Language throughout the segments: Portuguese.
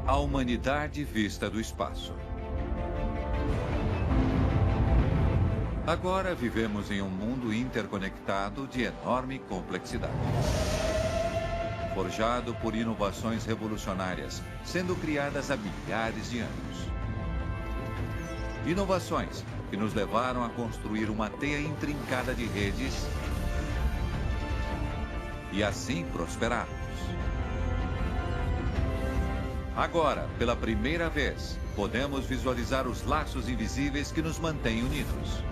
A humanidade vista do espaço. Agora vivemos em um mundo interconectado de enorme complexidade. Forjado por inovações revolucionárias, sendo criadas há milhares de anos. Inovações que nos levaram a construir uma teia intrincada de redes e assim prosperarmos. Agora, pela primeira vez, podemos visualizar os laços invisíveis que nos mantêm unidos.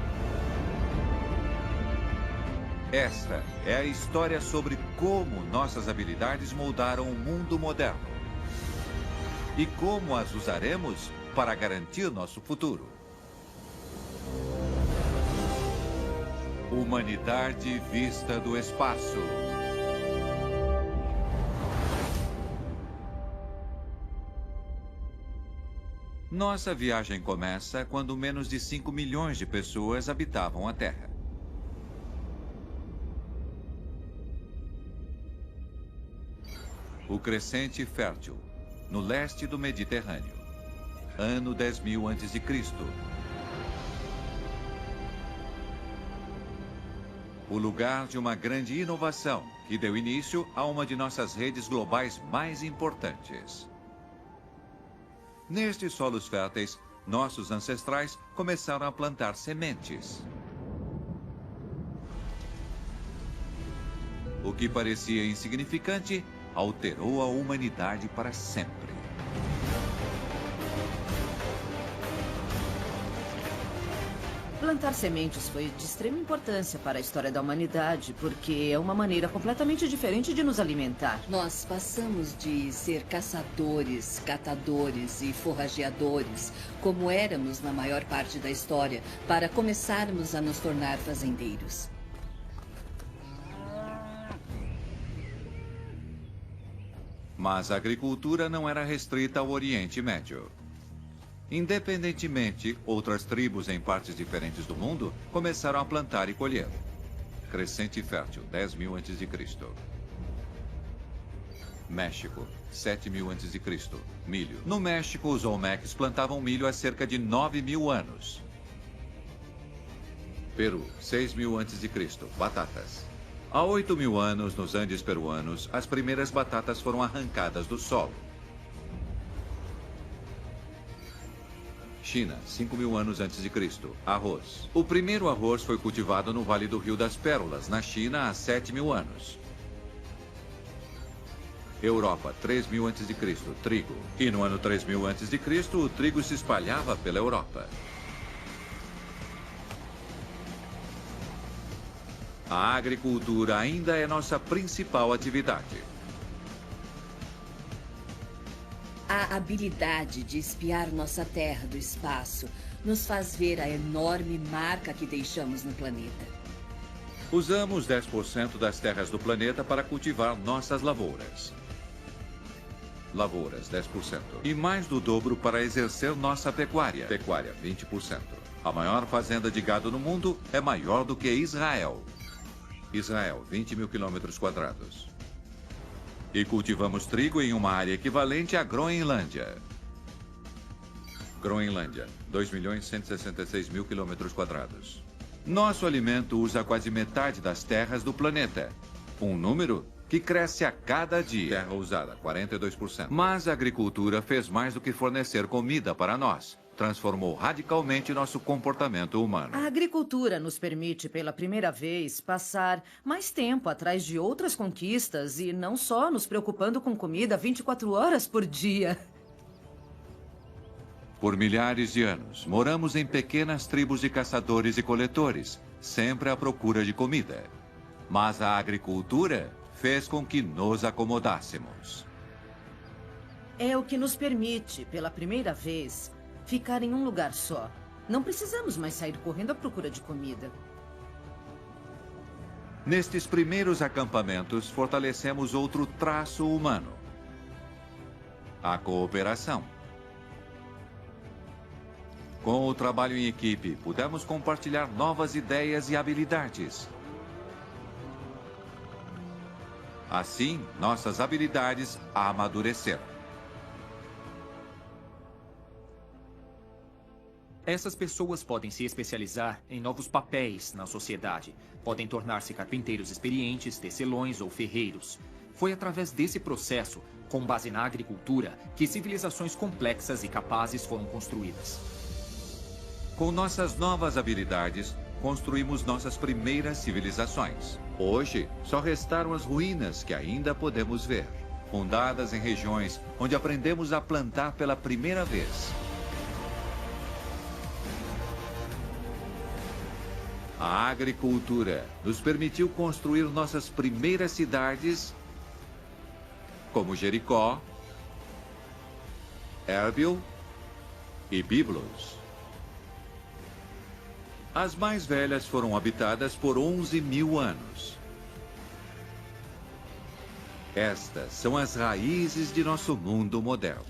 Esta é a história sobre como nossas habilidades moldaram o mundo moderno e como as usaremos para garantir nosso futuro. Humanidade vista do espaço. Nossa viagem começa quando menos de 5 milhões de pessoas habitavam a Terra. O Crescente Fértil, no leste do Mediterrâneo. Ano 10.000 a.C. O lugar de uma grande inovação que deu início a uma de nossas redes globais mais importantes. Nestes solos férteis, nossos ancestrais começaram a plantar sementes. O que parecia insignificante alterou a humanidade para sempre. Plantar sementes foi de extrema importância para a história da humanidade, porque é uma maneira completamente diferente de nos alimentar. Nós passamos de ser caçadores, catadores e forrageadores, como éramos na maior parte da história, para começarmos a nos tornar fazendeiros. Mas a agricultura não era restrita ao Oriente Médio. Independentemente, outras tribos em partes diferentes do mundo começaram a plantar e colher. Crescente Fértil, 10.000 a.C. México, 7.000 a.C. Milho. No México, os Olmecs plantavam milho há cerca de 9.000 anos. Peru, 6.000 a.C. Batatas. Há 8.000 anos, nos Andes peruanos, as primeiras batatas foram arrancadas do solo. China, 5.000 anos antes de Cristo. Arroz. O primeiro arroz foi cultivado no Vale do Rio das Pérolas, na China, há 7.000 anos. Europa, 3.000 a.C. Trigo. E no ano 3.000 a.C., o trigo se espalhava pela Europa. A agricultura ainda é nossa principal atividade. A habilidade de espiar nossa Terra do espaço nos faz ver a enorme marca que deixamos no planeta. Usamos 10% das terras do planeta para cultivar nossas lavouras. Lavouras, 10%. E mais do dobro para exercer nossa pecuária. Pecuária, 20%. A maior fazenda de gado no mundo é maior do que Israel. Israel, 20.000 km². E cultivamos trigo em uma área equivalente à Groenlândia. Groenlândia, 2.166.000 km². Nosso alimento usa quase metade das terras do planeta. Um número que cresce a cada dia. Terra usada, 42%. Mas a agricultura fez mais do que fornecer comida para nós. Transformou radicalmente nosso comportamento humano. A agricultura nos permite, pela primeira vez, passar mais tempo atrás de outras conquistas e não só nos preocupando com comida 24 horas por dia. Por milhares de anos, moramos em pequenas tribos de caçadores e coletores, sempre à procura de comida. Mas a agricultura fez com que nos acomodássemos. É o que nos permite, pela primeira vez, ficar em um lugar só. Não precisamos mais sair correndo à procura de comida. Nestes primeiros acampamentos, fortalecemos outro traço humano: a cooperação. Com o trabalho em equipe, pudemos compartilhar novas ideias e habilidades. Assim, nossas habilidades amadureceram. Essas pessoas podem se especializar em novos papéis na sociedade. Podem tornar-se carpinteiros experientes, tecelões ou ferreiros. Foi através desse processo, com base na agricultura, que civilizações complexas e capazes foram construídas. Com nossas novas habilidades, construímos nossas primeiras civilizações. Hoje, só restaram as ruínas que ainda podemos ver, fundadas em regiões onde aprendemos a plantar pela primeira vez. A agricultura nos permitiu construir nossas primeiras cidades, como Jericó, Erbil e Biblos. As mais velhas foram habitadas por 11.000 anos. Estas são as raízes de nosso mundo moderno.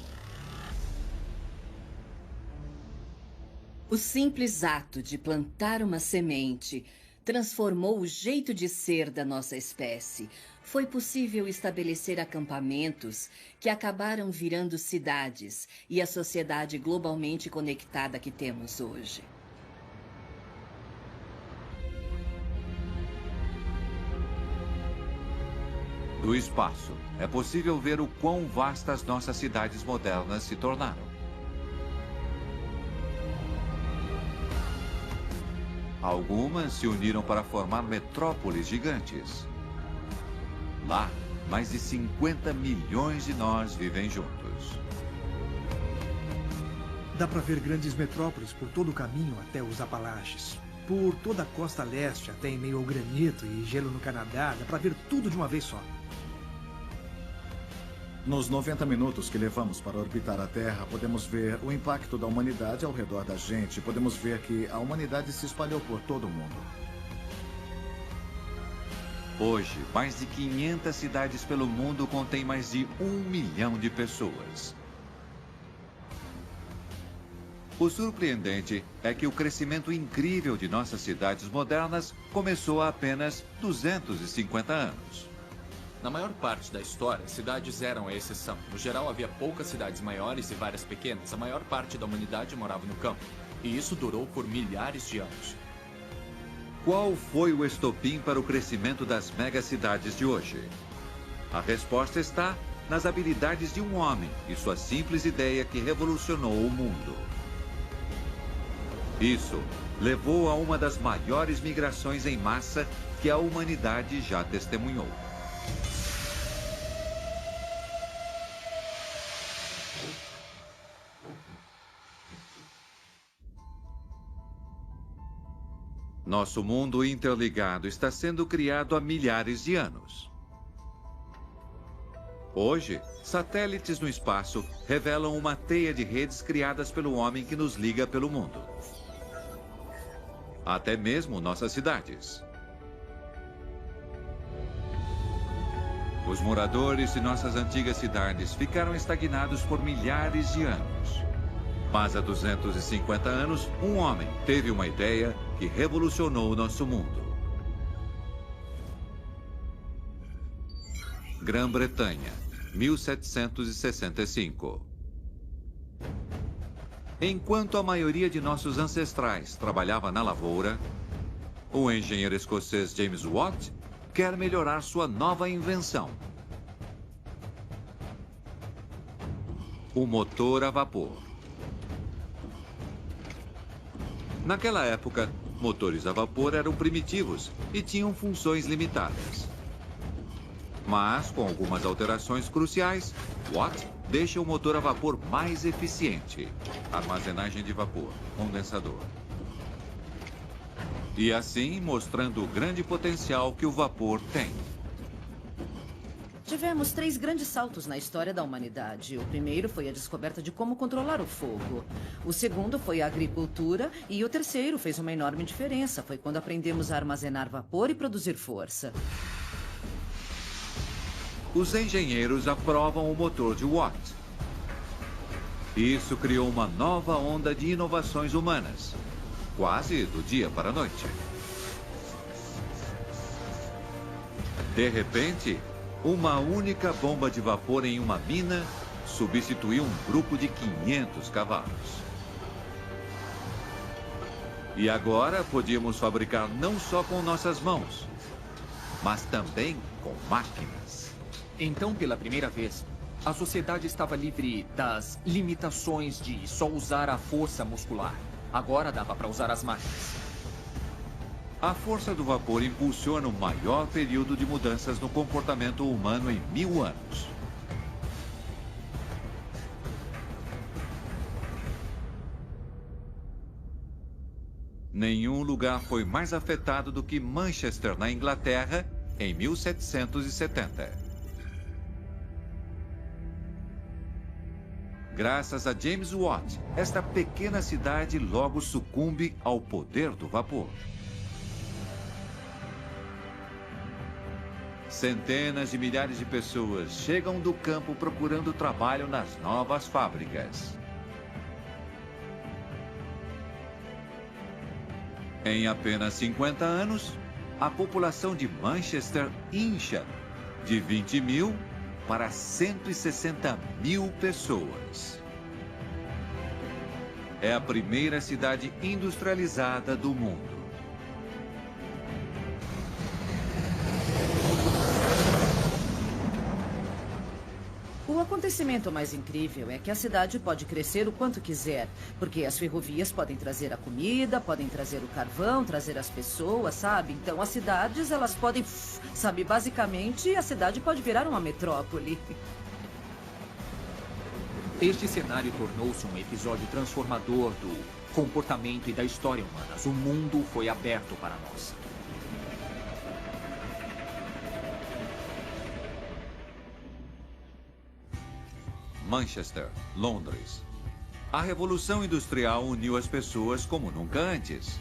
O simples ato de plantar uma semente transformou o jeito de ser da nossa espécie. Foi possível estabelecer acampamentos que acabaram virando cidades e a sociedade globalmente conectada que temos hoje. Do espaço, é possível ver o quão vastas nossas cidades modernas se tornaram. Algumas se uniram para formar metrópoles gigantes. Lá, mais de 50 milhões de nós vivem juntos. Dá para ver grandes metrópoles por todo o caminho até os Apalaches. Por toda a costa leste até em meio ao granito e gelo no Canadá, dá para ver tudo de uma vez só. Nos 90 minutos que levamos para orbitar a Terra, podemos ver o impacto da humanidade ao redor da gente. Podemos ver que a humanidade se espalhou por todo o mundo. Hoje, mais de 500 cidades pelo mundo contêm mais de 1 milhão de pessoas. O surpreendente é que o crescimento incrível de nossas cidades modernas começou há apenas 250 anos. Na maior parte da história, cidades eram a exceção. No geral, havia poucas cidades maiores e várias pequenas. A maior parte da humanidade morava no campo. E isso durou por milhares de anos. Qual foi o estopim para o crescimento das megacidades de hoje? A resposta está nas habilidades de um homem e sua simples ideia que revolucionou o mundo. Isso levou a uma das maiores migrações em massa que a humanidade já testemunhou. Nosso mundo interligado está sendo criado há milhares de anos. Hoje, satélites no espaço revelam uma teia de redes criadas pelo homem que nos liga pelo mundo. Até mesmo nossas cidades. Os moradores de nossas antigas cidades ficaram estagnados por milhares de anos. Mas há 250 anos, um homem teve uma ideia que revolucionou o nosso mundo. Grã-Bretanha, 1765. Enquanto a maioria de nossos ancestrais trabalhava na lavoura, o engenheiro escocês James Watt quer melhorar sua nova invenção: o motor a vapor. Naquela época, motores a vapor eram primitivos e tinham funções limitadas. Mas, com algumas alterações cruciais, Watt deixa o motor a vapor mais eficiente. Armazenagem de vapor, condensador. E assim, mostrando o grande potencial que o vapor tem. Tivemos 3 grandes saltos na história da humanidade. O primeiro foi a descoberta de como controlar o fogo. O segundo foi a agricultura. E o terceiro fez uma enorme diferença. Foi quando aprendemos a armazenar vapor e produzir força. Os engenheiros aprovam o motor de Watt. Isso criou uma nova onda de inovações humanas. Quase do dia para a noite. De repente, uma única bomba de vapor em uma mina substituiu um grupo de 500 cavalos. E agora podíamos fabricar não só com nossas mãos, mas também com máquinas. Então, pela primeira vez, a sociedade estava livre das limitações de só usar a força muscular. Agora dava para usar as máquinas. A força do vapor impulsiona o maior período de mudanças no comportamento humano em 1000 anos. Nenhum lugar foi mais afetado do que Manchester, na Inglaterra, em 1770. Graças a James Watt, esta pequena cidade logo sucumbe ao poder do vapor. Centenas de milhares de pessoas chegam do campo procurando trabalho nas novas fábricas. Em apenas 50 anos, a população de Manchester incha de 20 mil para 160 mil pessoas. É a primeira cidade industrializada do mundo. O acontecimento mais incrível é que a cidade pode crescer o quanto quiser, porque as ferrovias podem trazer a comida, podem trazer o carvão, trazer as pessoas, sabe? Então as cidades, elas podem, sabe, basicamente a cidade pode virar uma metrópole. Este cenário tornou-se um episódio transformador do comportamento e da história humanas. O mundo foi aberto para nós. Manchester, Londres. A Revolução Industrial uniu as pessoas como nunca antes.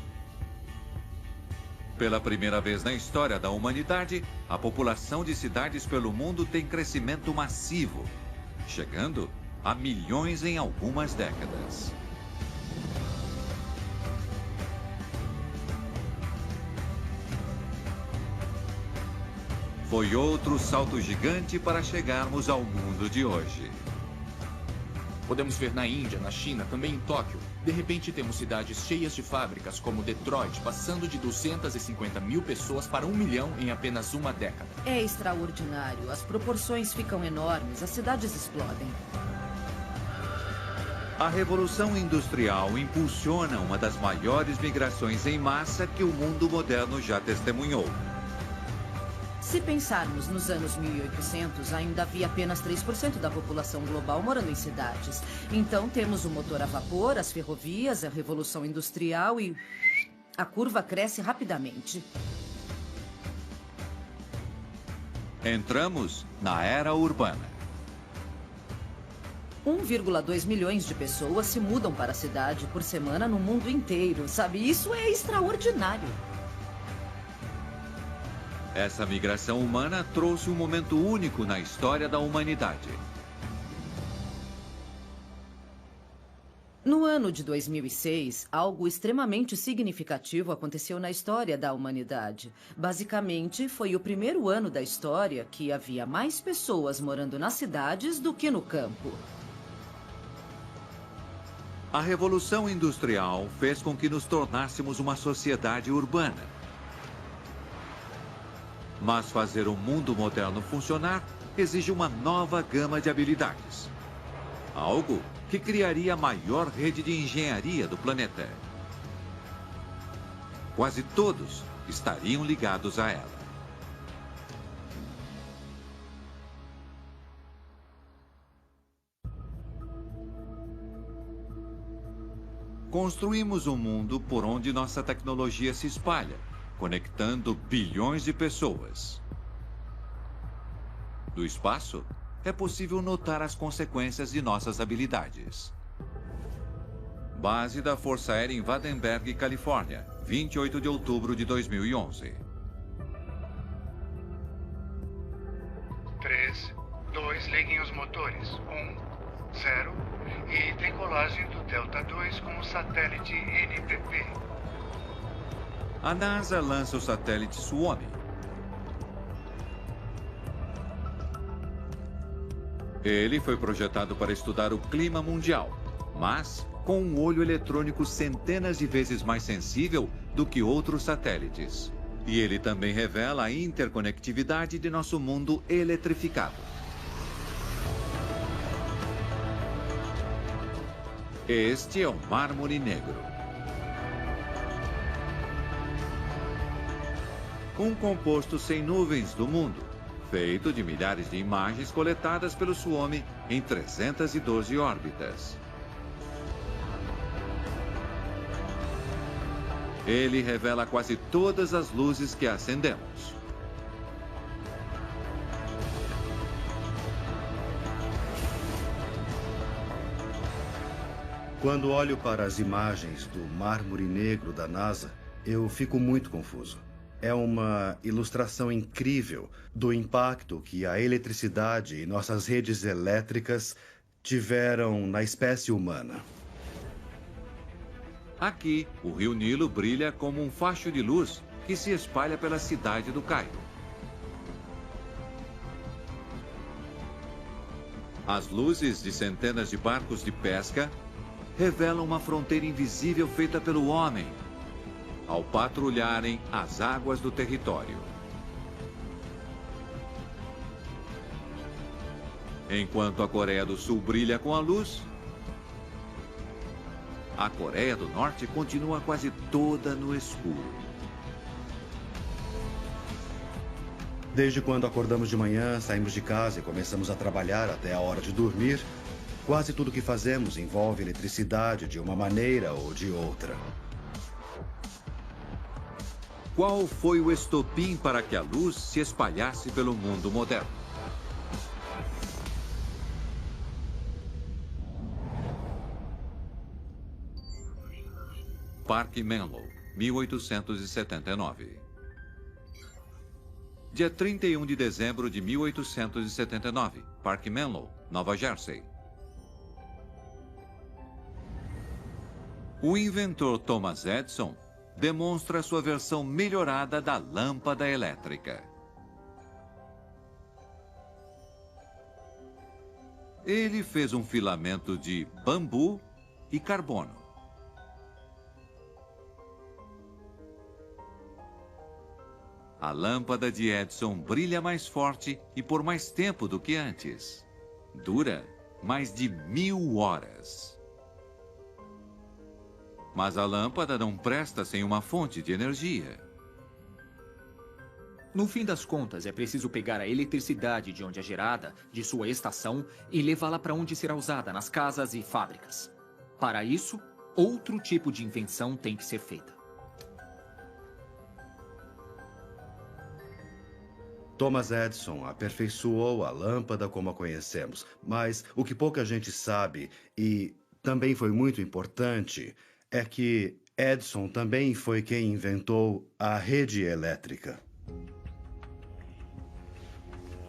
Pela primeira vez na história da humanidade, a população de cidades pelo mundo tem crescimento massivo, chegando a milhões em algumas décadas. Foi outro salto gigante para chegarmos ao mundo de hoje. Podemos ver na Índia, na China, também em Tóquio. De repente temos cidades cheias de fábricas, como Detroit, passando de 250 mil pessoas para 1 milhão em apenas uma década. É extraordinário. As proporções ficam enormes, as cidades explodem. A Revolução Industrial impulsiona uma das maiores migrações em massa que o mundo moderno já testemunhou. Se pensarmos nos anos 1800, ainda havia apenas 3% da população global morando em cidades. Então temos o motor a vapor, as ferrovias, a Revolução Industrial e a curva cresce rapidamente. Entramos na era urbana. 1,2 milhões de pessoas se mudam para a cidade por semana no mundo inteiro, sabe? Isso é extraordinário. Essa migração humana trouxe um momento único na história da humanidade. No ano de 2006, algo extremamente significativo aconteceu na história da humanidade. Basicamente, foi o primeiro ano da história que havia mais pessoas morando nas cidades do que no campo. A Revolução Industrial fez com que nos tornássemos uma sociedade urbana. Mas fazer o mundo moderno funcionar exige uma nova gama de habilidades. Algo que criaria a maior rede de engenharia do planeta. Quase todos estariam ligados a ela. Construímos um mundo por onde nossa tecnologia se espalha, conectando bilhões de pessoas. Do espaço, é possível notar as consequências de nossas habilidades. Base da Força Aérea em Vandenberg, Califórnia, 28 de outubro de 2011. 3, 2, liguem os motores. 1, 0 e decolagem do Delta 2 com o satélite NPP. A NASA lança o satélite Suomi. Ele foi projetado para estudar o clima mundial, mas com um olho eletrônico centenas de vezes mais sensível do que outros satélites. E ele também revela a interconectividade de nosso mundo eletrificado. Este é o Mármore Negro. Um composto sem nuvens do mundo, feito de milhares de imagens coletadas pelo Suomi em 312 órbitas. Ele revela quase todas as luzes que acendemos. Quando olho para as imagens do Mármore Negro da NASA, eu fico muito confuso. É uma ilustração incrível do impacto que a eletricidade e nossas redes elétricas tiveram na espécie humana. Aqui, o rio Nilo brilha como um facho de luz que se espalha pela cidade do Cairo. As luzes de centenas de barcos de pesca revelam uma fronteira invisível feita pelo homem ao patrulharem as águas do território. Enquanto a Coreia do Sul brilha com a luz, a Coreia do Norte continua quase toda no escuro. Desde quando acordamos de manhã, saímos de casa e começamos a trabalhar até a hora de dormir, quase tudo que fazemos envolve eletricidade de uma maneira ou de outra. Qual foi o estopim para que a luz se espalhasse pelo mundo moderno? Parque Menlo, 1879. Dia 31 de dezembro de 1879, Parque Menlo, Nova Jersey. O inventor Thomas Edison demonstra sua versão melhorada da lâmpada elétrica. Ele fez um filamento de bambu e carbono. A lâmpada de Edison brilha mais forte e por mais tempo do que antes. Dura mais de 1000 horas. Mas a lâmpada não presta sem uma fonte de energia. No fim das contas, é preciso pegar a eletricidade de onde é gerada, de sua estação, e levá-la para onde será usada, nas casas e fábricas. Para isso, outro tipo de invenção tem que ser feita. Thomas Edison aperfeiçoou a lâmpada como a conhecemos, mas o que pouca gente sabe, e também foi muito importante, é que Edison também foi quem inventou a rede elétrica.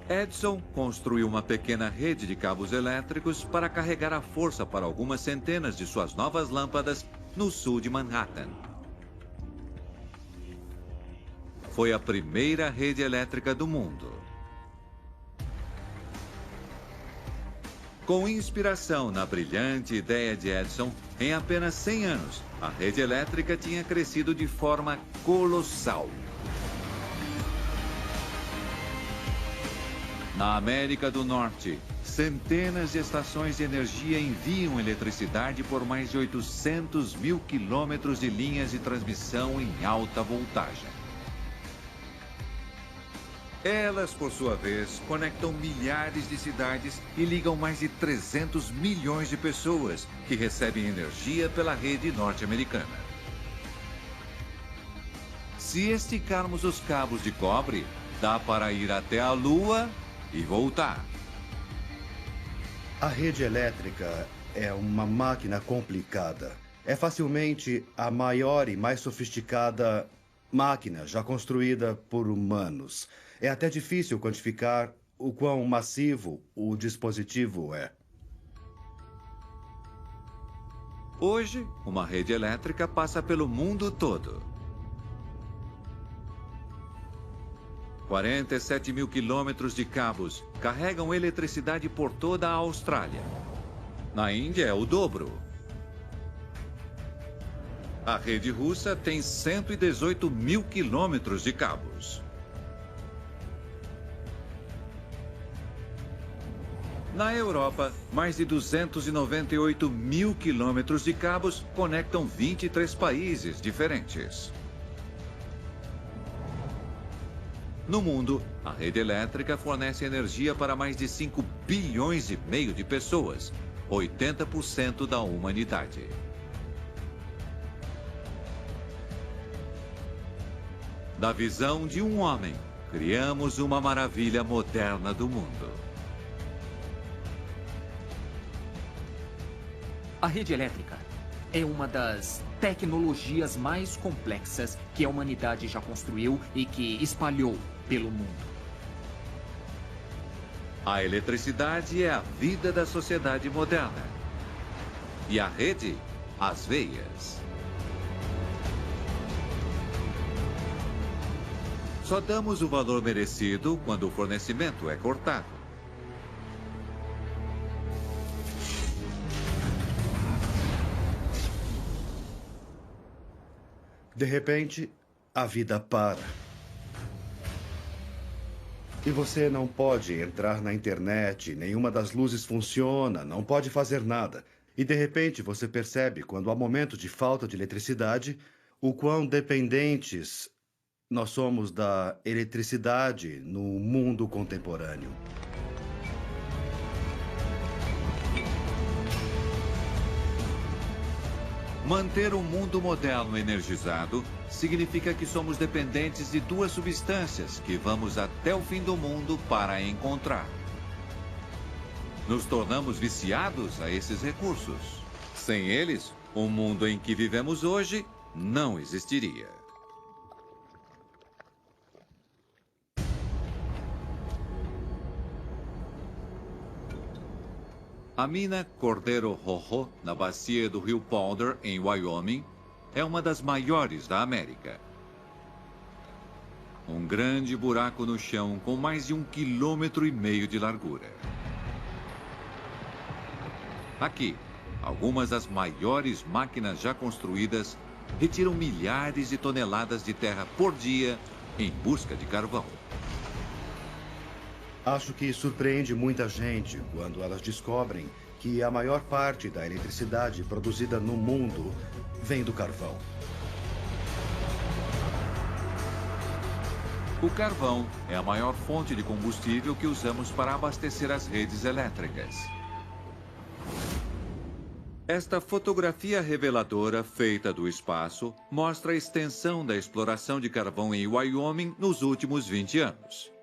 Edison construiu uma pequena rede de cabos elétricos para carregar a força para algumas centenas de suas novas lâmpadas no sul de Manhattan. Foi a primeira rede elétrica do mundo. Com inspiração na brilhante ideia de Edison, em apenas 100 anos, a rede elétrica tinha crescido de forma colossal. Na América do Norte, centenas de estações de energia enviam eletricidade por mais de 800 mil quilômetros de linhas de transmissão em alta voltagem. Elas, por sua vez, conectam milhares de cidades e ligam mais de 300 milhões de pessoas que recebem energia pela rede norte-americana. Se esticarmos os cabos de cobre, dá para ir até a Lua e voltar. A rede elétrica é uma máquina complicada. É facilmente a maior e mais sofisticada máquina já construída por humanos. É até difícil quantificar o quão massivo o dispositivo é. Hoje, uma rede elétrica passa pelo mundo todo. 47 mil quilômetros de cabos carregam eletricidade por toda a Austrália. Na Índia é o dobro. A rede russa tem 118 mil quilômetros de cabos. Na Europa, mais de 298 mil quilômetros de cabos conectam 23 países diferentes. No mundo, a rede elétrica fornece energia para mais de 5 bilhões e meio de pessoas, 80% da humanidade. Da visão de um homem, criamos uma maravilha moderna do mundo. A rede elétrica é uma das tecnologias mais complexas que a humanidade já construiu e que espalhou pelo mundo. A eletricidade é a vida da sociedade moderna. E a rede, as veias. Só damos o valor merecido quando o fornecimento é cortado. De repente, a vida para. E você não pode entrar na internet, nenhuma das luzes funciona, não pode fazer nada. E de repente você percebe, quando há momentos de falta de eletricidade, o quão dependentes nós somos da eletricidade no mundo contemporâneo. Manter um mundo moderno energizado significa que somos dependentes de duas substâncias que vamos até o fim do mundo para encontrar. Nos tornamos viciados a esses recursos. Sem eles, o mundo em que vivemos hoje não existiria. A mina Cordero Rojo, na bacia do rio Powder, em Wyoming, é uma das maiores da América. Um grande buraco no chão com mais de 1,5 km de largura. Aqui, algumas das maiores máquinas já construídas retiram milhares de toneladas de terra por dia em busca de carvão. Acho que surpreende muita gente quando elas descobrem que a maior parte da eletricidade produzida no mundo vem do carvão. O carvão é a maior fonte de combustível que usamos para abastecer as redes elétricas. Esta fotografia reveladora, feita do espaço, mostra a extensão da exploração de carvão em Wyoming nos últimos 20 anos.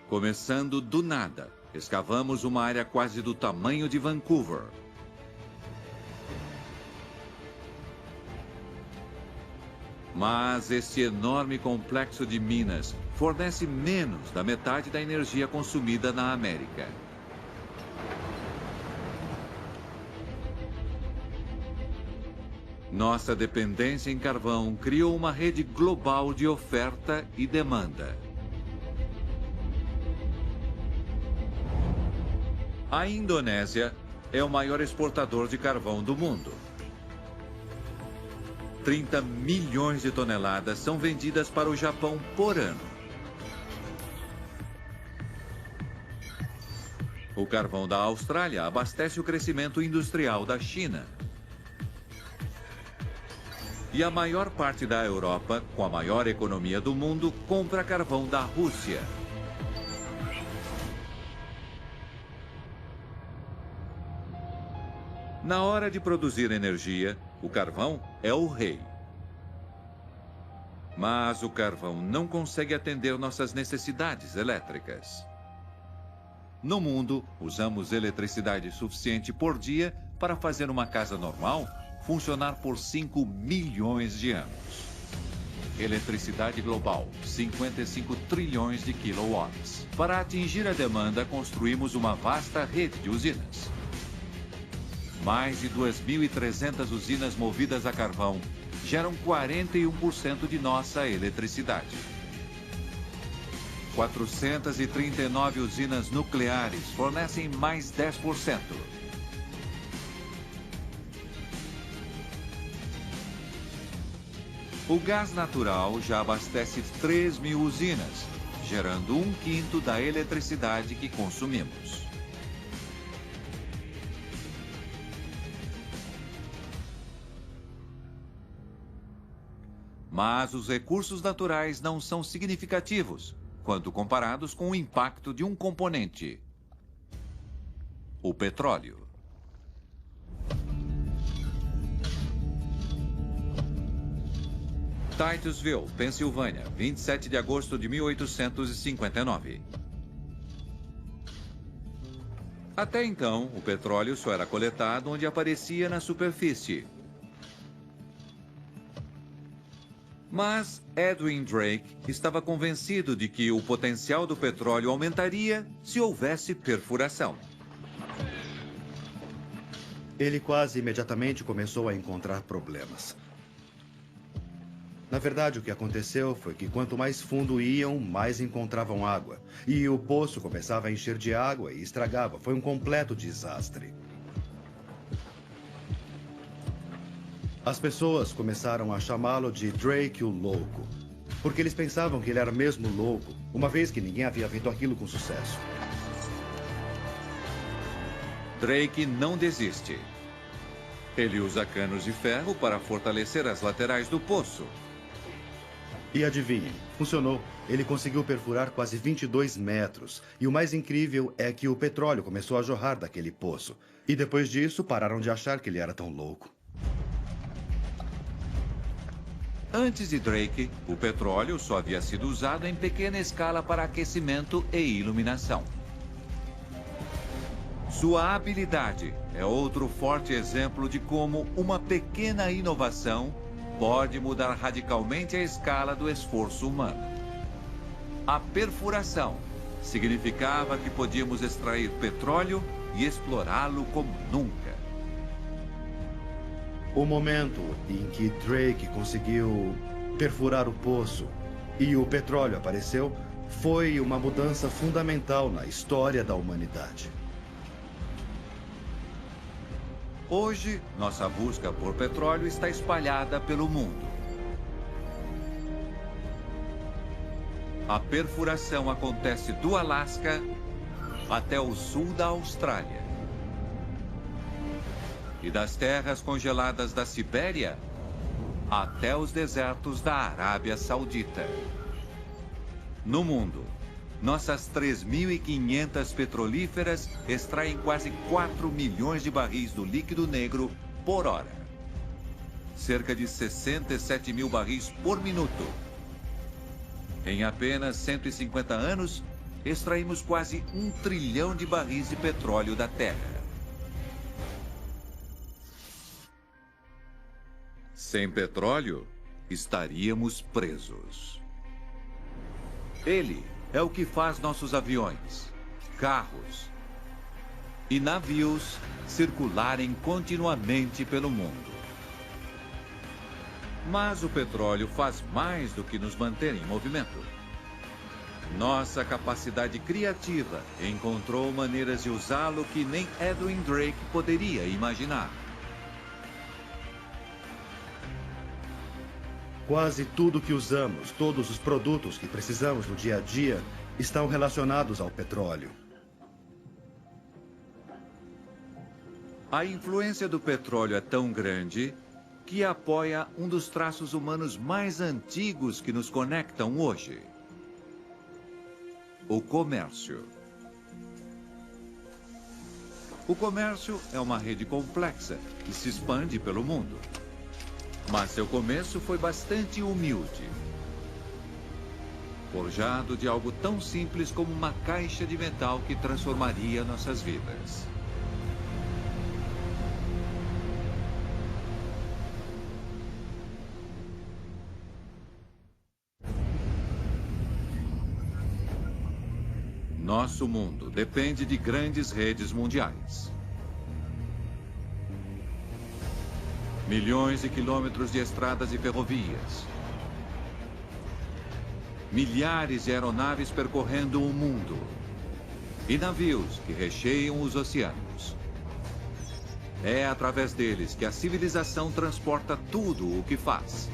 Começando do nada, escavamos uma área quase do tamanho de Vancouver. Mas esse enorme complexo de minas fornece menos da metade da energia consumida na América. Nossa dependência em carvão criou uma rede global de oferta e demanda. A Indonésia é o maior exportador de carvão do mundo. 30 milhões de toneladas são vendidas para o Japão por ano. O carvão da Austrália abastece o crescimento industrial da China. E a maior parte da Europa, com a maior economia do mundo, compra carvão da Rússia. Na hora de produzir energia, o carvão é o rei. Mas o carvão não consegue atender nossas necessidades elétricas. No mundo, usamos eletricidade suficiente por dia para fazer uma casa normal funcionar por 5 milhões de anos. Eletricidade global, 55 trilhões de quilowatts. Para atingir a demanda, construímos uma vasta rede de usinas. Mais de 2.300 usinas movidas a carvão geram 41% de nossa eletricidade. 439 usinas nucleares fornecem mais 10%. O gás natural já abastece 3.000 usinas, gerando 1/5 da eletricidade que consumimos. Mas os recursos naturais não são significativos quando comparados com o impacto de um componente: o petróleo. Titusville, Pensilvânia, 27 de agosto de 1859. Até então, o petróleo só era coletado onde aparecia na superfície. Mas Edwin Drake estava convencido de que o potencial do petróleo aumentaria se houvesse perfuração. Ele quase imediatamente começou a encontrar problemas. Na verdade, o que aconteceu foi que quanto mais fundo iam, mais encontravam água. E o poço começava a encher de água e estragava. Foi um completo desastre. As pessoas começaram a chamá-lo de Drake o Louco, porque eles pensavam que ele era mesmo louco, uma vez que ninguém havia feito aquilo com sucesso. Drake não desiste. Ele usa canos de ferro para fortalecer as laterais do poço. E adivinhem, funcionou. Ele conseguiu perfurar quase 22 metros. E o mais incrível é que o petróleo começou a jorrar daquele poço. E depois disso, pararam de achar que ele era tão louco. Antes de Drake, o petróleo só havia sido usado em pequena escala para aquecimento e iluminação. Sua habilidade é outro forte exemplo de como uma pequena inovação pode mudar radicalmente a escala do esforço humano. A perfuração significava que podíamos extrair petróleo e explorá-lo como nunca. O momento em que Drake conseguiu perfurar o poço e o petróleo apareceu foi uma mudança fundamental na história da humanidade. Hoje, nossa busca por petróleo está espalhada pelo mundo. A perfuração acontece do Alasca até o sul da Austrália. E das terras congeladas da Sibéria até os desertos da Arábia Saudita. No mundo, nossas 3.500 petrolíferas extraem quase 4 milhões de barris do líquido negro por hora. Cerca de 67 mil barris por minuto. Em apenas 150 anos, extraímos quase 1 trilhão de barris de petróleo da Terra. Sem petróleo, estaríamos presos. Ele é o que faz nossos aviões, carros e navios circularem continuamente pelo mundo. Mas o petróleo faz mais do que nos manter em movimento. Nossa capacidade criativa encontrou maneiras de usá-lo que nem Edwin Drake poderia imaginar. Quase tudo que usamos, todos os produtos que precisamos no dia a dia, estão relacionados ao petróleo. A influência do petróleo é tão grande que apoia um dos traços humanos mais antigos que nos conectam hoje: o comércio. O comércio é uma rede complexa que se expande pelo mundo. Mas seu começo foi bastante humilde. Forjado de algo tão simples como uma caixa de metal que transformaria nossas vidas. Nosso mundo depende de grandes redes mundiais. Milhões de quilômetros de estradas e ferrovias. Milhares de aeronaves percorrendo o mundo. E navios que recheiam os oceanos. É através deles que a civilização transporta tudo o que faz.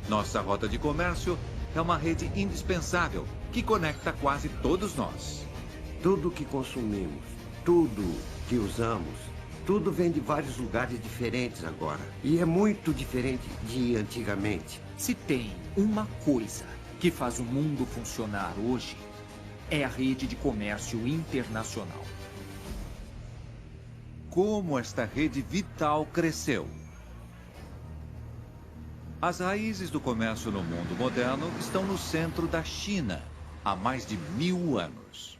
Nossa rota de comércio é uma rede indispensável que conecta quase todos nós. Tudo que consumimos, tudo que usamos, tudo vem de vários lugares diferentes agora. E é muito diferente de antigamente. Se tem uma coisa que faz o mundo funcionar hoje, é a rede de comércio internacional. Como esta rede vital cresceu. As raízes do comércio no mundo moderno estão no centro da China, há mais de 1000 anos.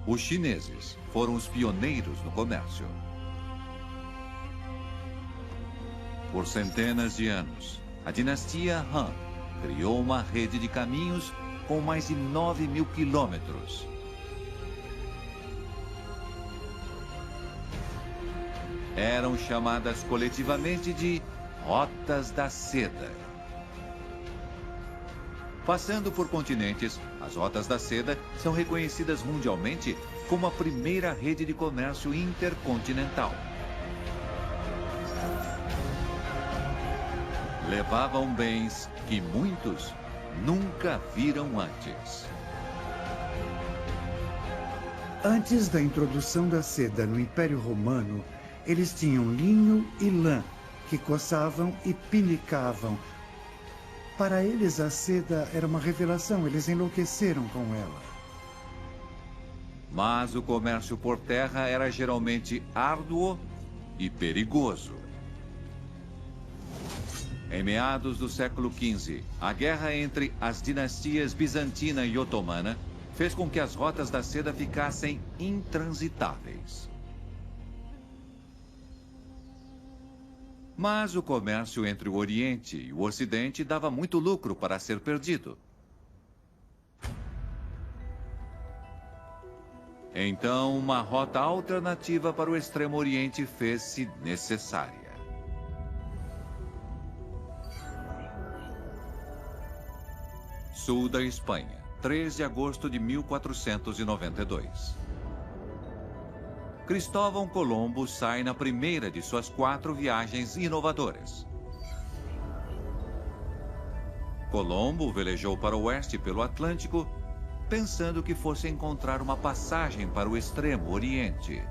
Os chineses foram os pioneiros no comércio. Por centenas de anos, a dinastia Han criou uma rede de caminhos com mais de 9.000 quilômetros. Eram chamadas coletivamente de Rotas da Seda. Passando por continentes, as Rotas da Seda são reconhecidas mundialmente como a primeira rede de comércio intercontinental. Levavam bens que muitos nunca viram antes. Antes da introdução da seda no Império Romano, eles tinham linho e lã, que coçavam e pinicavam. Para eles, a seda era uma revelação, eles enlouqueceram com ela. Mas o comércio por terra era geralmente árduo e perigoso. Em meados do século XV, a guerra entre as dinastias bizantina e otomana fez com que as rotas da seda ficassem intransitáveis. Mas o comércio entre o Oriente e o Ocidente dava muito lucro para ser perdido. Então, uma rota alternativa para o Extremo Oriente fez-se necessária. Sul da Espanha, 3 de agosto de 1492. Cristóvão Colombo sai na primeira de suas 4 viagens inovadoras. Colombo velejou para o oeste pelo Atlântico, pensando que fosse encontrar uma passagem para o Extremo Oriente.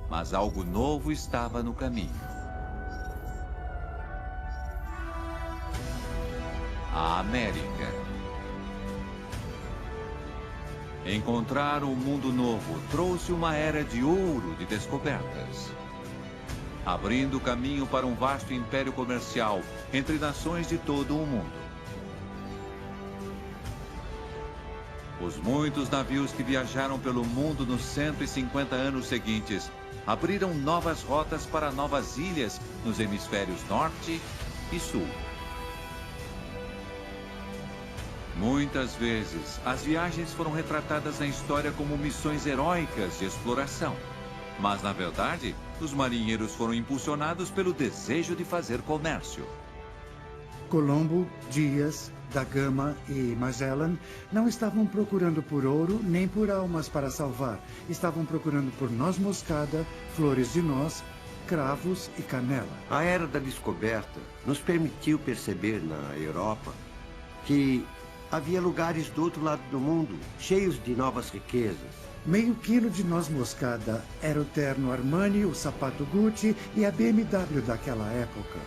Mas algo novo estava no caminho. A América. Encontrar um mundo novo trouxe uma era de ouro de descobertas, abrindo caminho para um vasto império comercial entre nações de todo o mundo. Os muitos navios que viajaram pelo mundo nos 150 anos seguintes abriram novas rotas para novas ilhas nos hemisférios norte e sul. Muitas vezes, as viagens foram retratadas na história como missões heróicas de exploração. Mas, na verdade, os marinheiros foram impulsionados pelo desejo de fazer comércio. Colombo, Dias, da Gama e Magellan não estavam procurando por ouro nem por almas para salvar. Estavam procurando por noz moscada, flores de noz, cravos e canela. A era da descoberta nos permitiu perceber na Europa que havia lugares do outro lado do mundo, cheios de novas riquezas. Meio quilo de noz moscada era o terno Armani, o sapato Gucci e a BMW daquela época.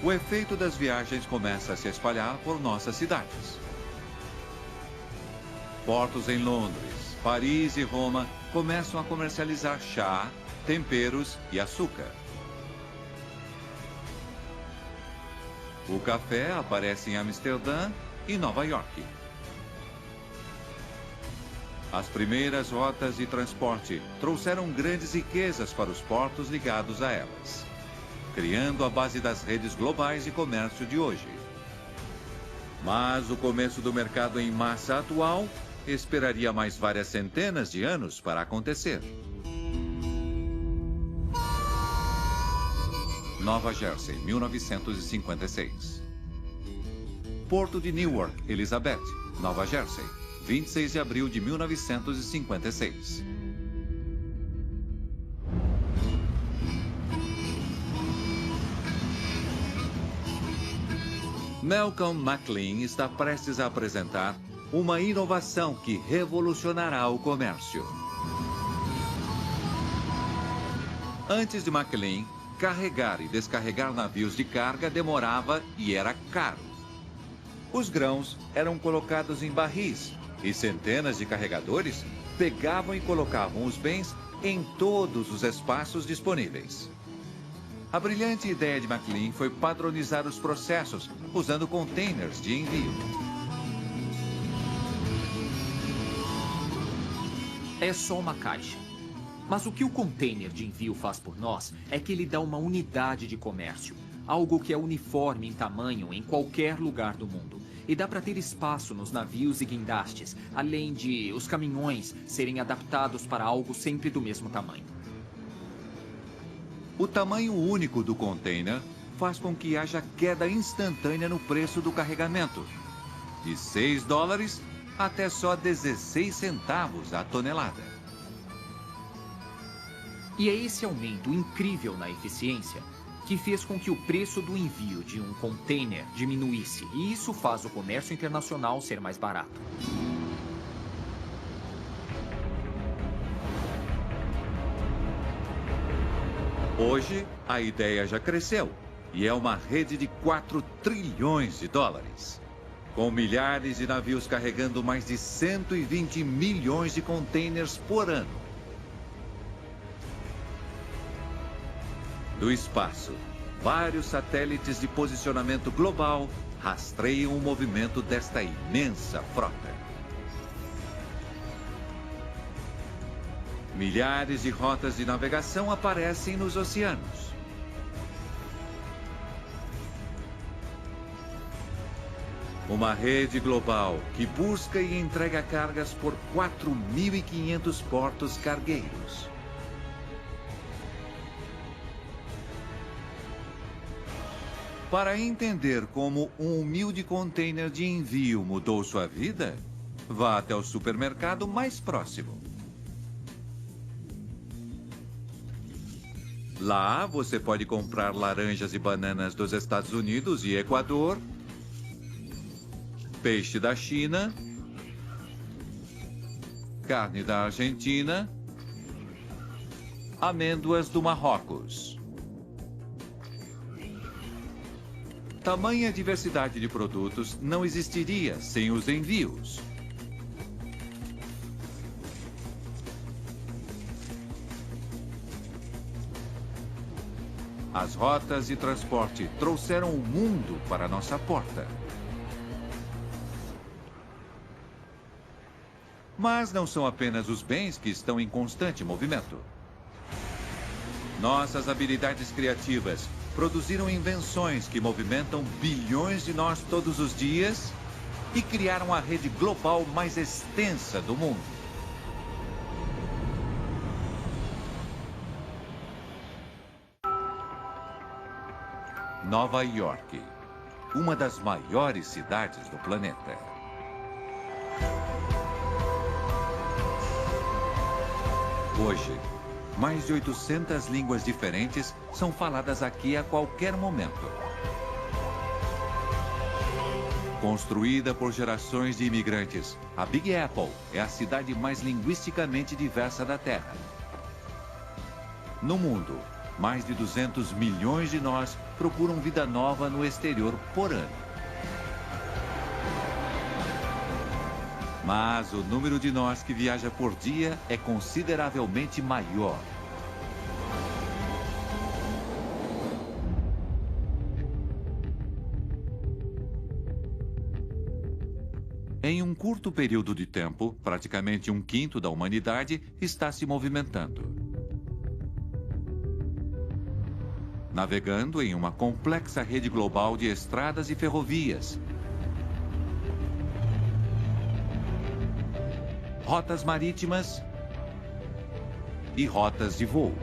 O efeito das viagens começa a se espalhar por nossas cidades. Portos em Londres, Paris e Roma começam a comercializar chá, temperos e açúcar. O café aparece em Amsterdã e Nova York. As primeiras rotas de transporte trouxeram grandes riquezas para os portos ligados a elas, criando a base das redes globais de comércio de hoje. Mas o começo do mercado em massa atual esperaria mais várias centenas de anos para acontecer. Nova Jersey, 1956. Porto de Newark, Elizabeth, Nova Jersey, 26 de abril de 1956. Malcolm McLean está prestes a apresentar uma inovação que revolucionará o comércio. Antes de McLean, carregar e descarregar navios de carga demorava e era caro. Os grãos eram colocados em barris e centenas de carregadores pegavam e colocavam os bens em todos os espaços disponíveis. A brilhante ideia de McLean foi padronizar os processos usando containers de envio. É só uma caixa. Mas o que o container de envio faz por nós é que ele dá uma unidade de comércio, algo que é uniforme em tamanho em qualquer lugar do mundo. E dá para ter espaço nos navios e guindastes, além de os caminhões serem adaptados para algo sempre do mesmo tamanho. O tamanho único do container faz com que haja queda instantânea no preço do carregamento, de $6 até só 16 centavos a tonelada. E é esse aumento incrível na eficiência que fez com que o preço do envio de um container diminuísse, e isso faz o comércio internacional ser mais barato. Hoje, a ideia já cresceu e é uma rede de 4 trilhões de dólares. Com milhares de navios carregando mais de 120 milhões de containers por ano. Do espaço, vários satélites de posicionamento global rastreiam o movimento desta imensa frota. Milhares de rotas de navegação aparecem nos oceanos. Uma rede global que busca e entrega cargas por 4.500 portos cargueiros. Para entender como um humilde container de envio mudou sua vida, vá até o supermercado mais próximo. Lá você pode comprar laranjas e bananas dos Estados Unidos e Equador, peixe da China, carne da Argentina, amêndoas do Marrocos. Tamanha diversidade de produtos não existiria sem os envios. As rotas de transporte trouxeram o mundo para nossa porta. Mas não são apenas os bens que estão em constante movimento. Nossas habilidades criativas produziram invenções que movimentam bilhões de nós todos os dias e criaram a rede global mais extensa do mundo. Nova York, uma das maiores cidades do planeta. Hoje, mais de 800 línguas diferentes são faladas aqui a qualquer momento. Construída por gerações de imigrantes, a Big Apple é a cidade mais linguisticamente diversa da Terra. No mundo, mais de 200 milhões de nós procuram vida nova no exterior por ano. Mas o número de nós que viaja por dia é consideravelmente maior. Em um curto período de tempo, praticamente 1/5 da humanidade está se movimentando. Navegando em uma complexa rede global de estradas e ferrovias. Rotas marítimas e rotas de voo.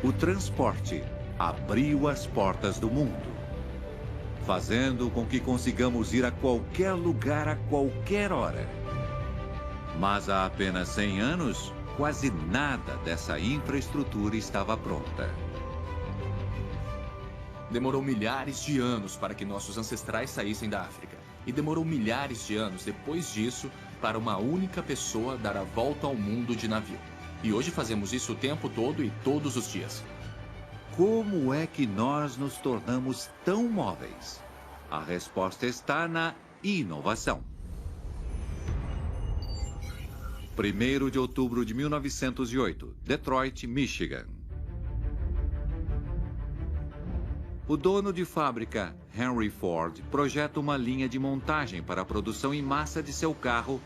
O transporte abriu as portas do mundo. fazendo com que consigamos ir a qualquer lugar a qualquer hora. Mas há apenas 100 anos, quase nada dessa infraestrutura estava pronta. Demorou milhares de anos para que nossos ancestrais saíssem da África. E demorou milhares de anos depois disso para uma única pessoa dar a volta ao mundo de navio. E hoje fazemos isso o tempo todo e todos os dias. Como é que nós nos tornamos tão móveis? A resposta está na inovação. 1º de outubro de 1908, Detroit, Michigan. O dono de fábrica, Henry Ford, projeta uma linha de montagem para a produção em massa de seu carro,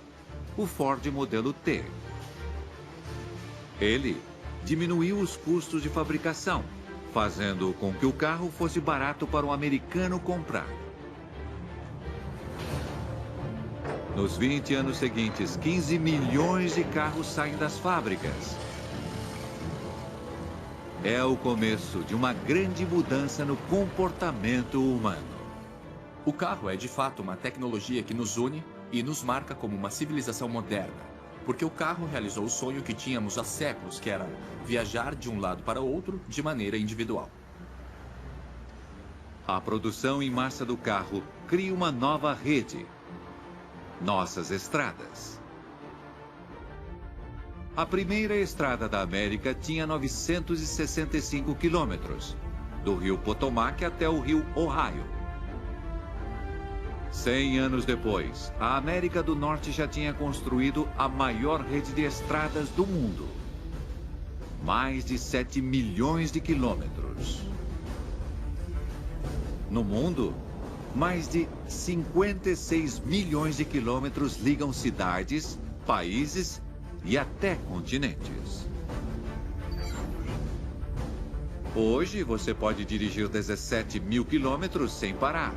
o Ford modelo T. Ele diminuiu os custos de fabricação, fazendo com que o carro fosse barato para o americano comprar. Nos 20 anos seguintes, 15 milhões de carros saem das fábricas. É o começo de uma grande mudança no comportamento humano. O carro é de fato uma tecnologia que nos une e nos marca como uma civilização moderna. Porque o carro realizou o sonho que tínhamos há séculos, que era viajar de um lado para outro de maneira individual. A produção em massa do carro cria uma nova rede. Nossas estradas. A primeira estrada da América tinha 965 quilômetros, do rio Potomac até o rio Ohio. 100 anos depois, a América do Norte já tinha construído a maior rede de estradas do mundo. Mais de 7 milhões de quilômetros. No mundo, mais de 56 milhões de quilômetros ligam cidades, países e até continentes. Hoje, você pode dirigir 17 mil quilômetros sem parar.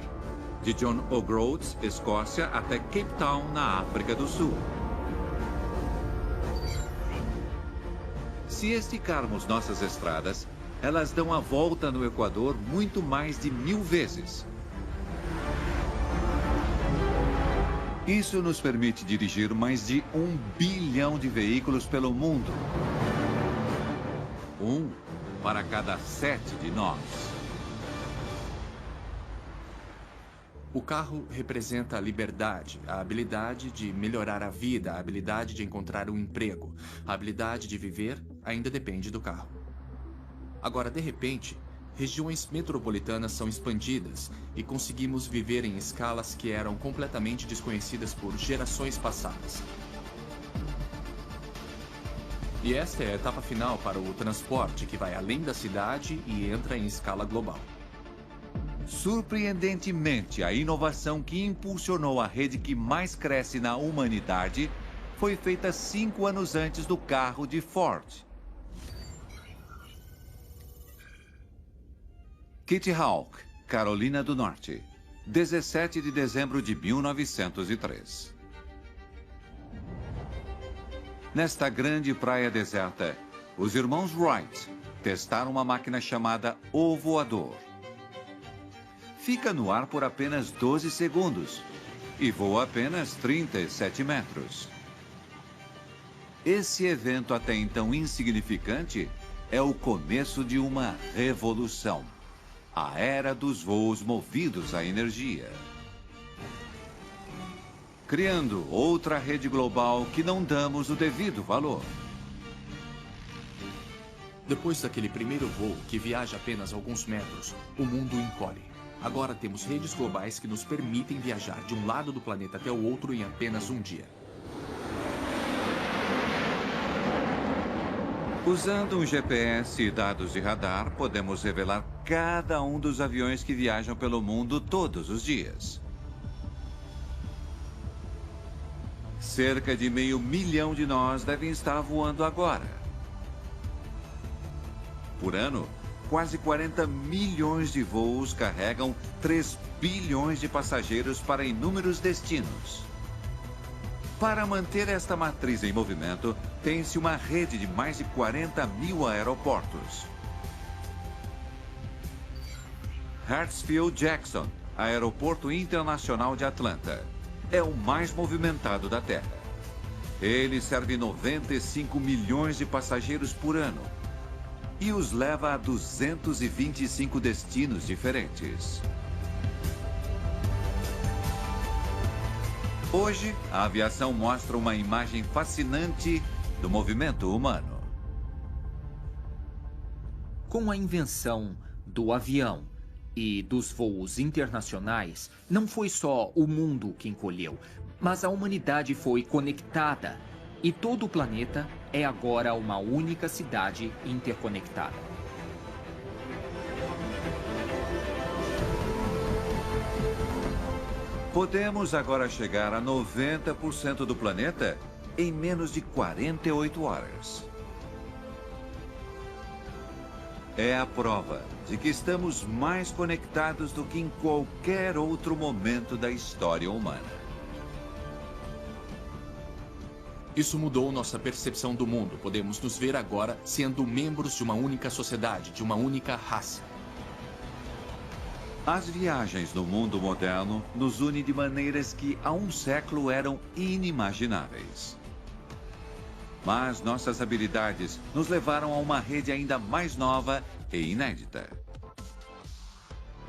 De John O'Groats, Escócia, até Cape Town, na África do Sul. Se esticarmos nossas estradas, elas dão a volta no Equador muito mais de 1000 vezes. Isso nos permite dirigir mais de 1 bilhão de veículos pelo mundo. 1 para cada 7 de nós. O carro representa a liberdade, a habilidade de melhorar a vida, a habilidade de encontrar um emprego, a habilidade de viver ainda depende do carro. Agora, de repente, regiões metropolitanas são expandidas e conseguimos viver em escalas que eram completamente desconhecidas por gerações passadas. E esta é a etapa final para o transporte que vai além da cidade e entra em escala global. Surpreendentemente, a inovação que impulsionou a rede que mais cresce na humanidade foi feita 5 anos antes do carro de Ford. Kitty Hawk, Carolina do Norte, 17 de dezembro de 1903. Nesta grande praia deserta, os irmãos Wright testaram uma máquina chamada O Voador. Fica no ar por apenas 12 segundos e voa apenas 37 metros. Esse evento até então insignificante é o começo de uma revolução. A era dos voos movidos à energia. Criando outra rede global que não damos o devido valor. Depois daquele primeiro voo que viaja apenas alguns metros, o mundo encolhe. Agora temos redes globais que nos permitem viajar de um lado do planeta até o outro em apenas um dia. Usando um GPS e dados de radar, podemos revelar cada um dos aviões que viajam pelo mundo todos os dias. Cerca de 500 mil de nós devem estar voando agora. Por ano, quase 40 milhões de voos carregam 3 bilhões de passageiros para inúmeros destinos. Para manter esta matriz em movimento, tem-se uma rede de mais de 40 mil aeroportos. Hartsfield-Jackson, Aeroporto Internacional de Atlanta. É o mais movimentado da Terra. Ele serve 95 milhões de passageiros por ano e os leva a 225 destinos diferentes. Hoje, a aviação mostra uma imagem fascinante do movimento humano. Com a invenção do avião e dos voos internacionais, não foi só o mundo que encolheu, mas a humanidade foi conectada e todo o planeta é agora uma única cidade interconectada. Podemos agora chegar a 90% do planeta em menos de 48 horas. É a prova de que estamos mais conectados do que em qualquer outro momento da história humana. Isso mudou nossa percepção do mundo. Podemos nos ver agora sendo membros de uma única sociedade, de uma única raça. As viagens no mundo moderno nos unem de maneiras que há um século eram inimagináveis. Mas nossas habilidades nos levaram a uma rede ainda mais nova e inédita.